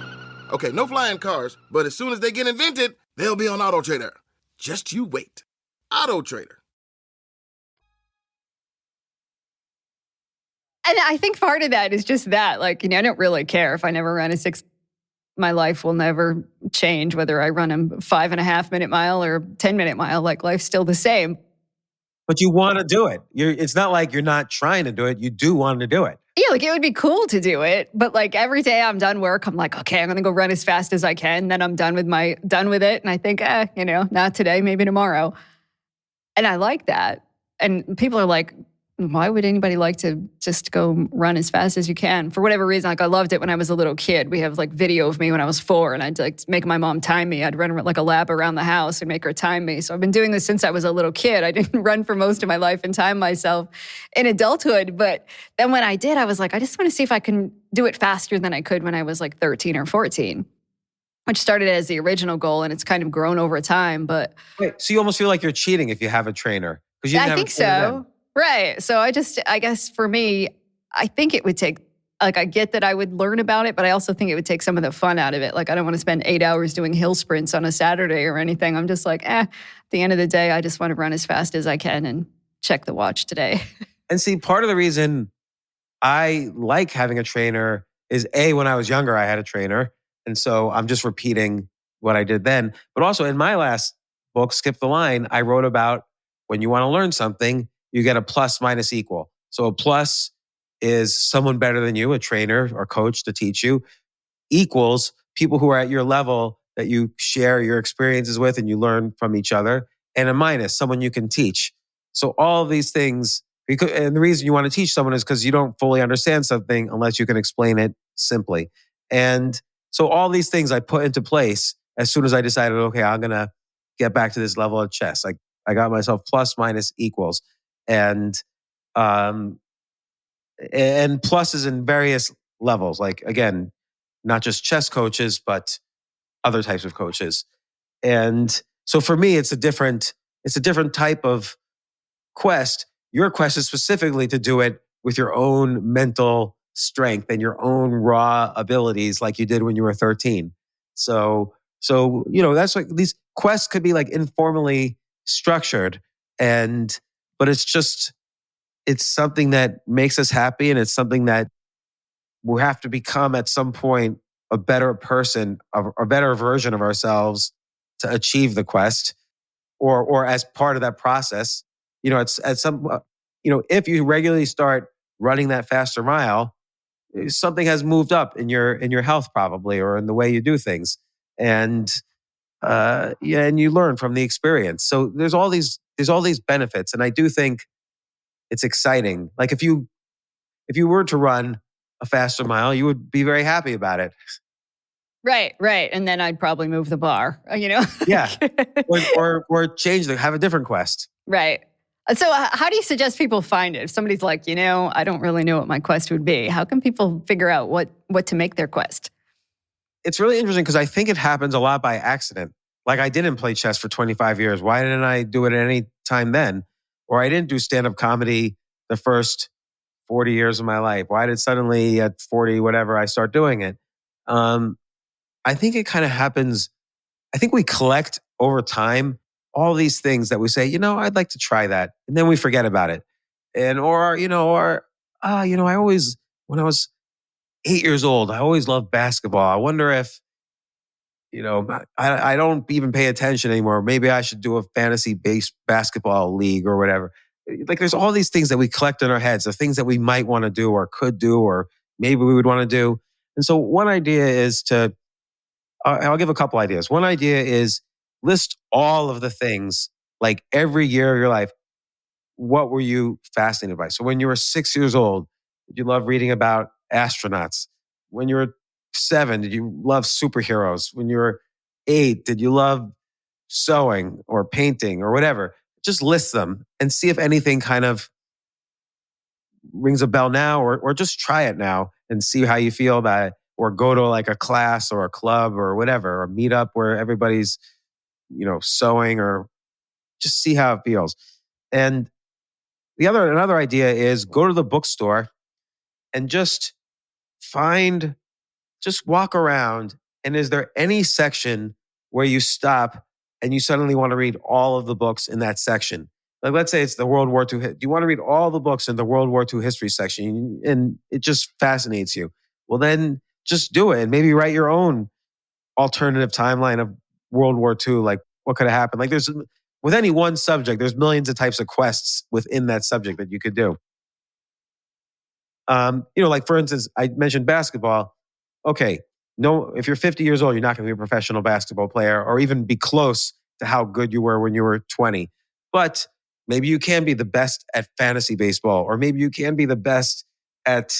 Okay, no flying cars, but as soon as they get invented, they'll be on AutoTrader. Just you wait. AutoTrader. And I think part of that is just that, like, I don't really care if I never run a 6. My life will never change, whether I run a 5.5 minute mile or 10-minute mile. Like, life's still the same. But you want to do it. It's not like you're not trying to do it. You do want to do it. Yeah, like, it would be cool to do it. But like, every day I'm done work, I'm like, okay, I'm going to go run as fast as I can. Then I'm done with it. And I think, not today, maybe tomorrow. And I like that. And people are like, why would anybody like to just go run as fast as you can? For whatever reason, like, I loved it when I was a little kid. We have like video of me when I was 4, and I'd like make my mom time me. I'd run like a lap around the house and make her time me. So I've been doing this since I was a little kid. I didn't run for most of my life and time myself in adulthood. But then when I did, I was like, I just want to see if I can do it faster than I could when I was like 13 or 14. Which started as the original goal, and it's kind of grown over time. But wait, so you almost feel like you're cheating if you have a trainer, because you didn't have I think a trainer so. then. Right. So I guess for me, I think it would take, like, I get that I would learn about it, but I also think it would take some of the fun out of it. Like, I don't want to spend 8 hours doing hill sprints on a Saturday or anything. I'm just like, at the end of the day, I just want to run as fast as I can and check the watch today. And see, part of the reason I like having a trainer is when I was younger, I had a trainer. And so I'm just repeating what I did then. But also in my last book, Skip the Line, I wrote about when you want to learn something, you get a plus minus equal. So a plus is someone better than you, a trainer or coach to teach you, equals people who are at your level that you share your experiences with and you learn from each other, and a minus, someone you can teach. So all of these things, and the reason you want to teach someone is because you don't fully understand something unless you can explain it simply. And so all these things I put into place as soon as I decided, okay, I'm going to get back to this level of chess. Like, I got myself plus minus equals. And pluses in various levels. Like, again, not just chess coaches, but other types of coaches. And so for me, it's a different type of quest. Your quest is specifically to do it with your own mental strength and your own raw abilities, like you did when you were 13. So that's like, these quests could be like informally structured, but it's something that makes us happy, and it's something that we have to become at some point a better person, a better version of ourselves to achieve the quest, or as part of that process. It's at some, if you regularly start running that faster mile, something has moved up in your health probably, or in the way you do things, and you learn from the experience. So there's all these benefits, and I do think it's exciting. Like, if you were to run a faster mile, you would be very happy about it. Right. And then I'd probably move the bar, Yeah. Or have a different quest. Right. So how do you suggest people find it? If somebody's like, I don't really know what my quest would be, how can people figure out what to make their quest? It's really interesting because I think it happens a lot by accident. Like, I didn't play chess for 25 years. Why didn't I do it at any time then? Or I didn't do stand-up comedy the first 40 years of my life. Why did suddenly at 40, whatever, I start doing it? I think it kind of happens. I think we collect over time all these things that we say, I'd like to try that. And then we forget about it. And, I always, when I was 8 years old, I always loved basketball. I wonder if, I don't even pay attention anymore. Maybe I should do a fantasy-based basketball league or whatever. Like there's all these things that we collect in our heads, the things that we might want to do or could do or maybe we would want to do. And so one idea is I'll give a couple ideas. One idea is list all of the things, like every year of your life, what were you fascinated by? So when you were 6 years old, did you love reading about astronauts? When you were 7, did you love superheroes? When you were 8, did you love sewing or painting or whatever? Just list them and see if anything kind of rings a bell now, or just try it now and see how you feel about it. Or go to like a class or a club or whatever, or meet up where everybody's, sewing, or just see how it feels. And another idea is go to the bookstore and just walk around. And is there any section where you stop and you suddenly want to read all of the books in that section? Like, let's say it's the World War II. Do you want to read all the books in the World War II history section? And it just fascinates you. Well, then just do it and maybe write your own alternative timeline of World War II. Like, what could have happened? Like, with any one subject, there's millions of types of quests within that subject that you could do. Like for instance, I mentioned basketball. Okay, no, if you're 50 years old, you're not going to be a professional basketball player or even be close to how good you were when you were 20. But maybe you can be the best at fantasy baseball, or maybe you can be the best at,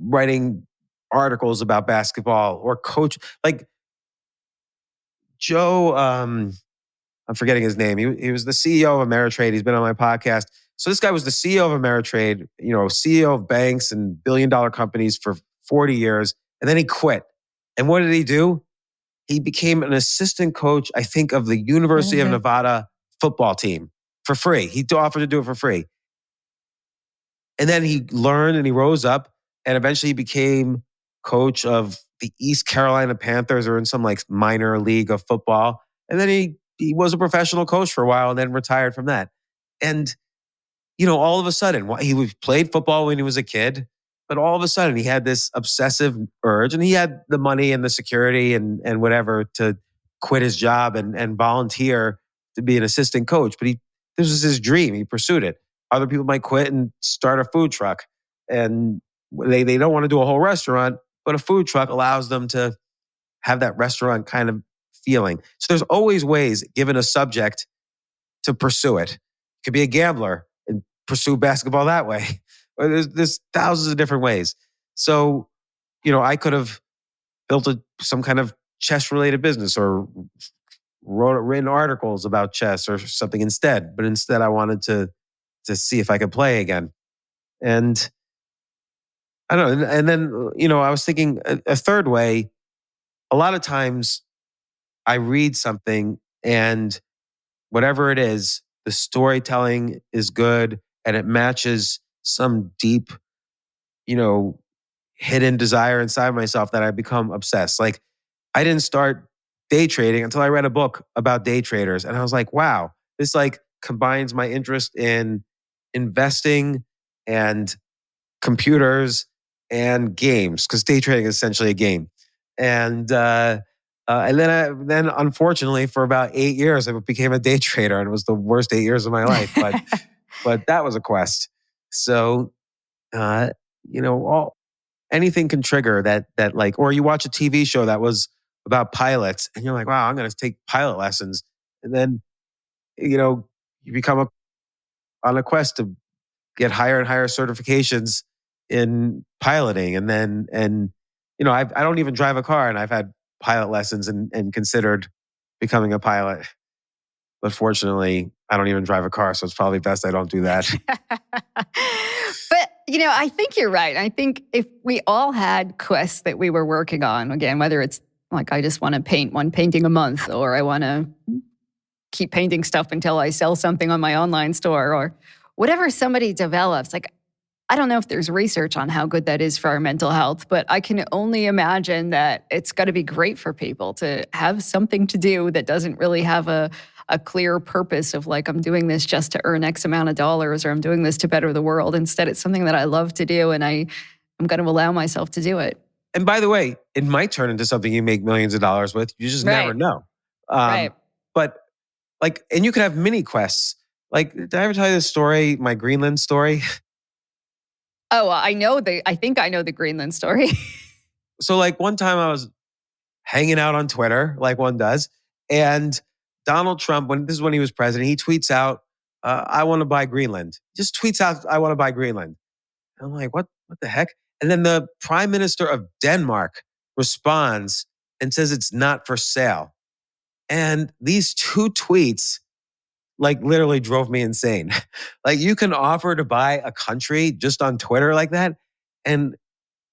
writing articles about basketball or coach. Like Joe, I'm forgetting his name. He was the CEO of Ameritrade. He's been on my podcast. So this guy was the CEO of Ameritrade, CEO of banks and billion-dollar companies for 40 years. And then he quit. And what did he do? He became an assistant coach, I think, of the University of Nevada football team for free. He offered to do it for free. And then he learned and he rose up and eventually he became coach of the East Carolina Panthers, or in some like minor league of football. And then he was a professional coach for a while and then retired from that. And, all of a sudden, he played football when he was a kid, but all of a sudden he had this obsessive urge, and he had the money and the security and whatever to quit his job and volunteer to be an assistant coach. But this was his dream. He pursued it. Other people might quit and start a food truck, and they don't want to do a whole restaurant, but a food truck allows them to have that restaurant kind of feeling. So there's always ways, given a subject, to pursue it. You could be a gambler and pursue basketball that way. Or there's thousands of different ways. So, I could have built some kind of chess-related business or written articles about chess or something instead. But instead, I wanted to see if I could play again. And I don't know. And then, I was thinking a third way. A lot of times I read something and whatever it is, the storytelling is good and it matches some deep, hidden desire inside myself that I become obsessed. Like I didn't start day trading until I read a book about day traders. And I was like, wow, this like combines my interest in investing and computers and games, because day trading is essentially a game. And then unfortunately for about 8 years, I became a day trader, and it was the worst 8 years of my life. But that was a quest. So, anything can trigger that like, or you watch a TV show that was about pilots, and you're like, wow, I'm going to take pilot lessons, and then you become on a quest to get higher and higher certifications in piloting. And I don't even drive a car, and I've had pilot lessons and considered becoming a pilot. But fortunately, I don't even drive a car, so it's probably best I don't do that. But, I think you're right. I think if we all had quests that we were working on, again, whether it's like I just want to paint one painting a month, or I want to keep painting stuff until I sell something on my online store, or whatever somebody develops, like, I don't know if there's research on how good that is for our mental health, but I can only imagine that it's got to be great for people to have something to do that doesn't really have a clear purpose of like, I'm doing this just to earn X amount of dollars, or I'm doing this to better the world. Instead, it's something that I love to do, and I'm going to allow myself to do it. And by the way, it might turn into something you make millions of dollars with. You just never Right. know. Right. But like, and you could have mini quests. Like, did I ever tell you the story, my Greenland story? Oh, I think I know the Greenland story. So like one time I was hanging out on Twitter, like one does, and Donald Trump, this is when he was president, he tweets out, I want to buy Greenland. Just tweets out, I want to buy Greenland. And I'm like, what the heck? And then the prime minister of Denmark responds and says it's not for sale. And these two tweets like literally drove me insane. Like you can offer to buy a country just on Twitter like that. And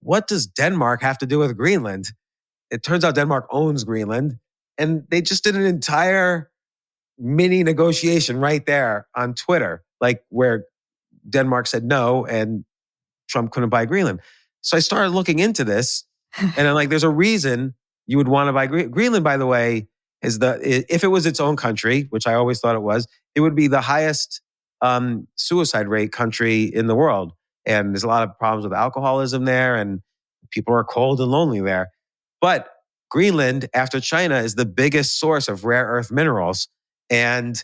what does Denmark have to do with Greenland? It turns out Denmark owns Greenland, and they just did an entire mini negotiation right there on Twitter, like where Denmark said no and Trump couldn't buy Greenland. So I started looking into this, and I'm like, there's a reason you would want to buy Greenland, by the way, if it was its own country, which I always thought it was, it would be the highest suicide rate country in the world. And there's a lot of problems with alcoholism there, and people are cold and lonely there. But Greenland, after China, is the biggest source of rare earth minerals. And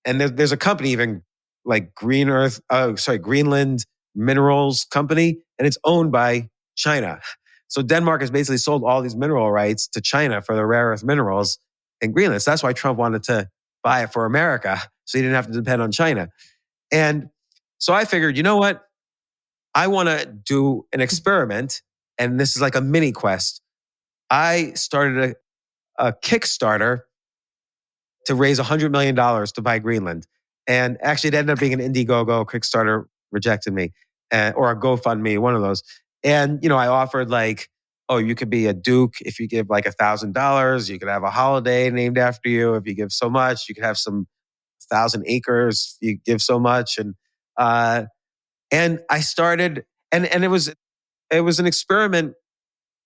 there's a company even like Greenland Minerals Company, and it's owned by China. So Denmark has basically sold all these mineral rights to China for the rare earth minerals in Greenland. So that's why Trump wanted to buy it for America, so he didn't have to depend on China. And so I figured, you know what? I want to do an experiment, and this is like a mini quest. I started a Kickstarter to raise $100 million to buy Greenland. And actually, it ended up being an Indiegogo. Kickstarter rejected me, or a GoFundMe, one of those. And, I offered like, oh, you could be a duke if you give like $1,000. You could have a holiday named after you if you give so much. You could have some 1,000 acres if you give so much. And I started, and it was an experiment.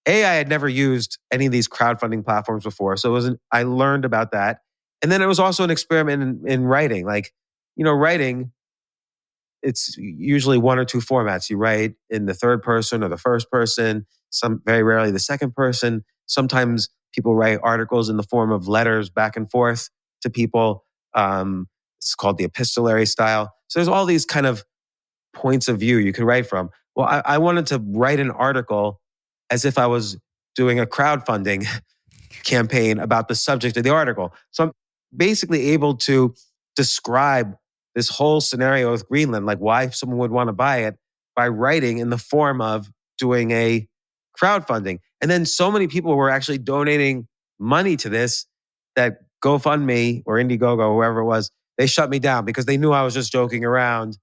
I had never used any of these crowdfunding platforms before. So I learned about that. And then it was also an experiment in writing. Like, writing, it's usually one or two formats. You write in the third person or the first person, very rarely the second person. Sometimes people write articles in the form of letters back and forth to people. It's called the epistolary style. So there's all these kind of points of view you can write from. Well, I wanted to write an article as if I was doing a crowdfunding campaign about the subject of the article. So I'm basically able to describe this whole scenario with Greenland, like why someone would want to buy it, by writing in the form of doing a crowdfunding. And then so many people were actually donating money to this that GoFundMe or Indiegogo, whoever it was, they shut me down because they knew I was just joking around,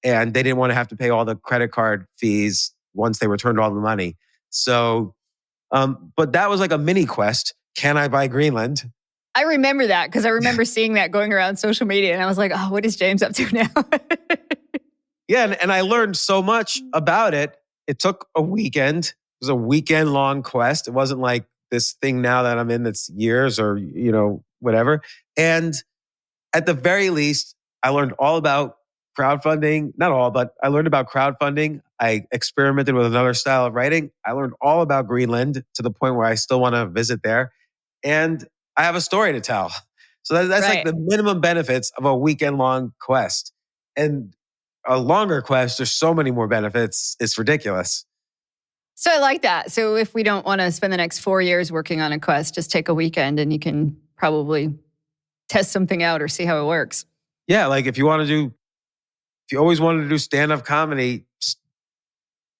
and they didn't want to have to pay all the credit card fees once they returned all the money. So, but that was like a mini quest. Can I buy Greenland? I remember that because I remember seeing that going around social media, and I was like, oh, what is James up to now? Yeah, and I learned so much about it. It took a weekend. It was a weekend-long quest. It wasn't like this thing now that I'm in that's years or, whatever. And at the very least, I learned all about crowdfunding. Not all, but I learned about crowdfunding. I experimented with another style of writing. I learned all about Greenland to the point where I still want to visit there. And I have a story to tell. So that's Right. like the minimum benefits of a weekend-long quest. And a longer quest, there's so many more benefits. It's ridiculous. So I like that. So if we don't want to spend the next 4 years working on a quest, just take a weekend and you can probably test something out or see how it works. Yeah, like if you always wanted to do stand-up comedy,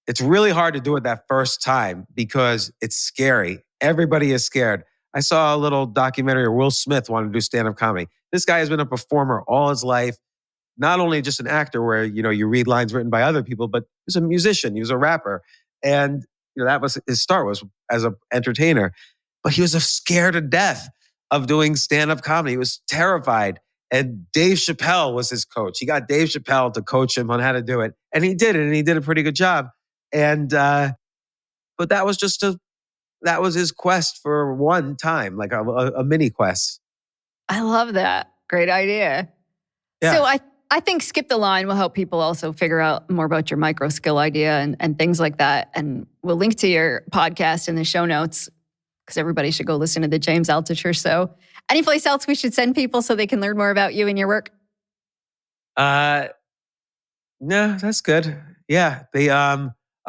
it's really hard to do it that first time because it's scary. Everybody is scared. I saw a little documentary where Will Smith wanted to do stand-up comedy. This guy has been a performer all his life. Not only just an actor where, you read lines written by other people, but he was a musician, he was a rapper. And, that was his start, was as an entertainer. But he was scared to death of doing stand-up comedy. He was terrified. And Dave Chappelle was his coach. He got Dave Chappelle to coach him on how to do it. And he did it, and he did a pretty good job. And, but that was that was his quest for one time, like a mini quest. I love that. Great idea. Yeah. So I I think skip the line will help people also figure out more about your micro skill idea and things like that. And we'll link to your podcast in the show notes because everybody should go listen to the James Altucher show. Any place else we should send people so they can learn more about you and your work? No, that's good. Yeah.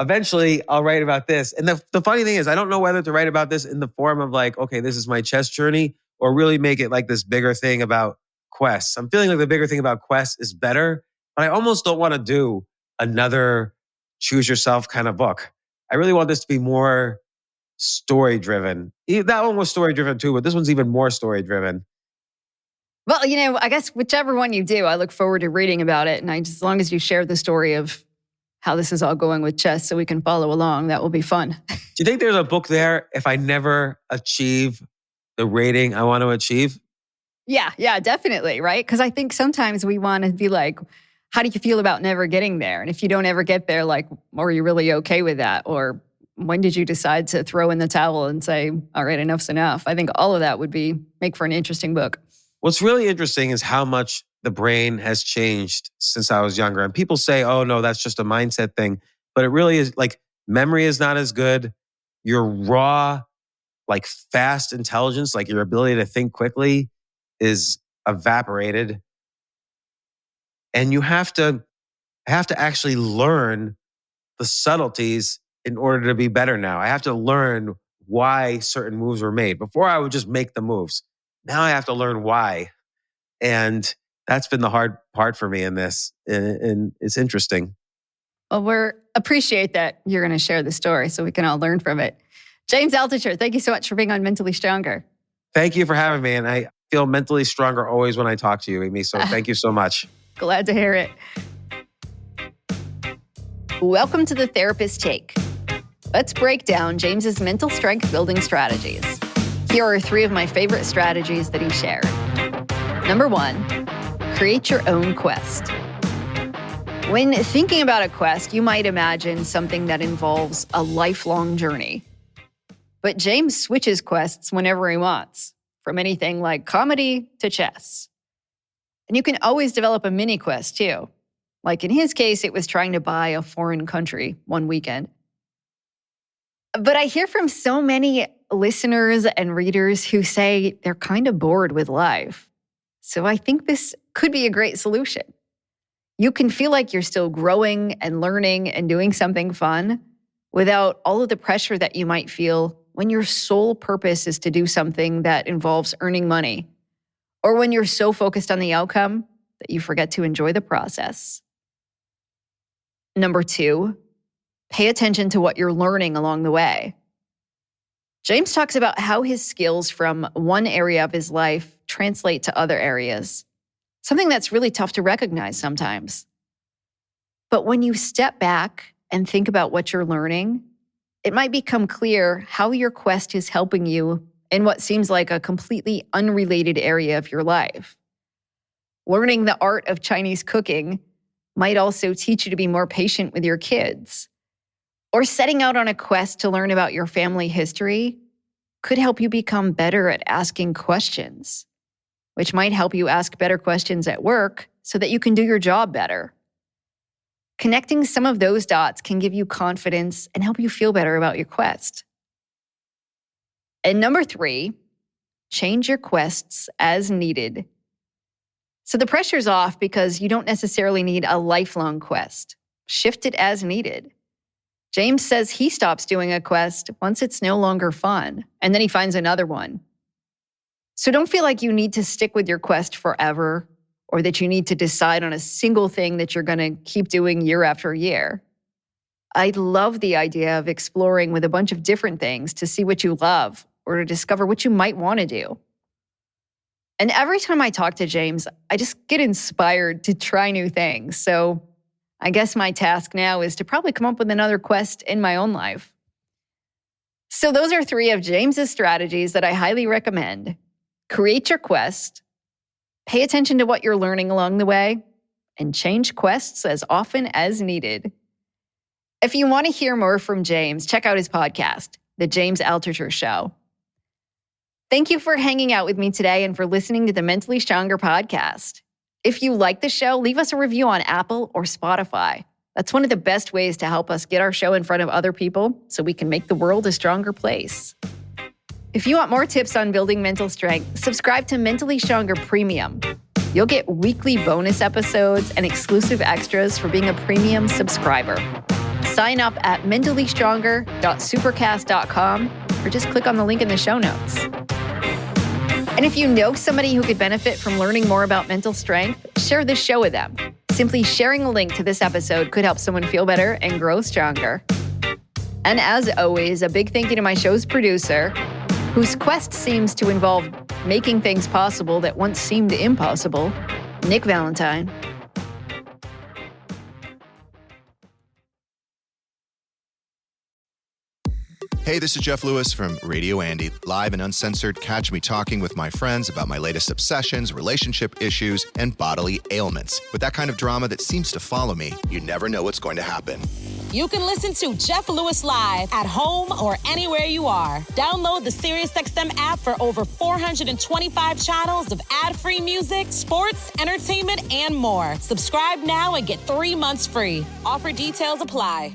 Eventually I'll write about this. And the funny thing is, I don't know whether to write about this in the form of like, okay, this is my chess journey, or really make it like this bigger thing about quests. I'm feeling like the bigger thing about quests is better, but I almost don't want to do another choose yourself kind of book. I really want this to be more story driven. That one was story driven too, but this one's even more story driven. Well, I guess whichever one you do, I look forward to reading about it. And as long as you share the story of how this is all going with chess so we can follow along, that will be fun. Do you think there's a book there if I never achieve the rating I want to achieve? Yeah, definitely, right? Because I think sometimes we want to be like, how do you feel about never getting there? And if you don't ever get there, like, are you really okay with that? Or when did you decide to throw in the towel and say, all right, enough's enough? I think all of that would make for an interesting book. What's really interesting is how much the brain has changed since I was younger. And people say, oh no, that's just a mindset thing. But it really is like memory is not as good. Your raw, like fast intelligence, like your ability to think quickly is evaporated. And I have to actually learn the subtleties in order to be better now. I have to learn why certain moves were made. Before I would just make the moves. Now I have to learn why. And that's been the hard part for me in this. And it's interesting. Well, we appreciate that you're going to share the story so we can all learn from it. James Altucher, thank you so much for being on Mentally Stronger. Thank you for having me. And I feel mentally stronger always when I talk to you, Amy. So thank you so much. Glad to hear it. Welcome to The Therapist Take. Let's break down James's mental strength building strategies. Here are 3 of my favorite strategies that he shared. Number 1, create your own quest. When thinking about a quest, you might imagine something that involves a lifelong journey. But James switches quests whenever he wants, from anything like comedy to chess. And you can always develop a mini quest too. Like in his case, it was trying to buy a foreign country one weekend. But I hear from so many listeners and readers who say they're kind of bored with life. So I think this could be a great solution. You can feel like you're still growing and learning and doing something fun without all of the pressure that you might feel when your sole purpose is to do something that involves earning money, or when you're so focused on the outcome that you forget to enjoy the process. Number 2, pay attention to what you're learning along the way. James talks about how his skills from one area of his life translate to other areas, something that's really tough to recognize sometimes. But when you step back and think about what you're learning, it might become clear how your quest is helping you in what seems like a completely unrelated area of your life. Learning the art of Chinese cooking might also teach you to be more patient with your kids. Or setting out on a quest to learn about your family history could help you become better at asking questions, which might help you ask better questions at work so that you can do your job better. Connecting some of those dots can give you confidence and help you feel better about your quest. And number 3, change your quests as needed. So the pressure's off because you don't necessarily need a lifelong quest. Shift it as needed. James says he stops doing a quest once it's no longer fun, and then he finds another one. So don't feel like you need to stick with your quest forever, or that you need to decide on a single thing that you're going to keep doing year after year. I love the idea of exploring with a bunch of different things to see what you love or to discover what you might want to do. And every time I talk to James, I just get inspired to try new things. So I guess my task now is to probably come up with another quest in my own life. So those are 3 of James's strategies that I highly recommend. Create your quest, pay attention to what you're learning along the way, and change quests as often as needed. If you want to hear more from James, check out his podcast, The James Altucher Show. Thank you for hanging out with me today and for listening to the Mentally Stronger podcast. If you like the show, leave us a review on Apple or Spotify. That's one of the best ways to help us get our show in front of other people so we can make the world a stronger place. If you want more tips on building mental strength, subscribe to Mentally Stronger Premium. You'll get weekly bonus episodes and exclusive extras for being a premium subscriber. Sign up at mentallystronger.supercast.com or just click on the link in the show notes. And if you know somebody who could benefit from learning more about mental strength, share this show with them. Simply sharing a link to this episode could help someone feel better and grow stronger. And as always, a big thank you to my show's producer, whose quest seems to involve making things possible that once seemed impossible, Nick Valentine. Hey, this is Jeff Lewis from Radio Andy, live and uncensored. Catch me talking with my friends about my latest obsessions, relationship issues, and bodily ailments. With that kind of drama that seems to follow me, you never know what's going to happen. You can listen to Jeff Lewis live at home or anywhere you are. Download the SiriusXM app for over 425 channels of ad-free music, sports, entertainment, and more. Subscribe now and get 3 months free. Offer details apply.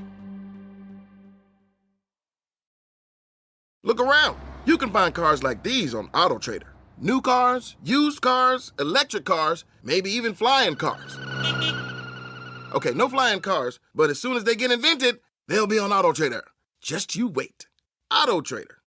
Look around. You can find cars like these on AutoTrader. New cars, used cars, electric cars, maybe even flying cars. Okay, no flying cars, but as soon as they get invented, they'll be on AutoTrader. Just you wait. AutoTrader.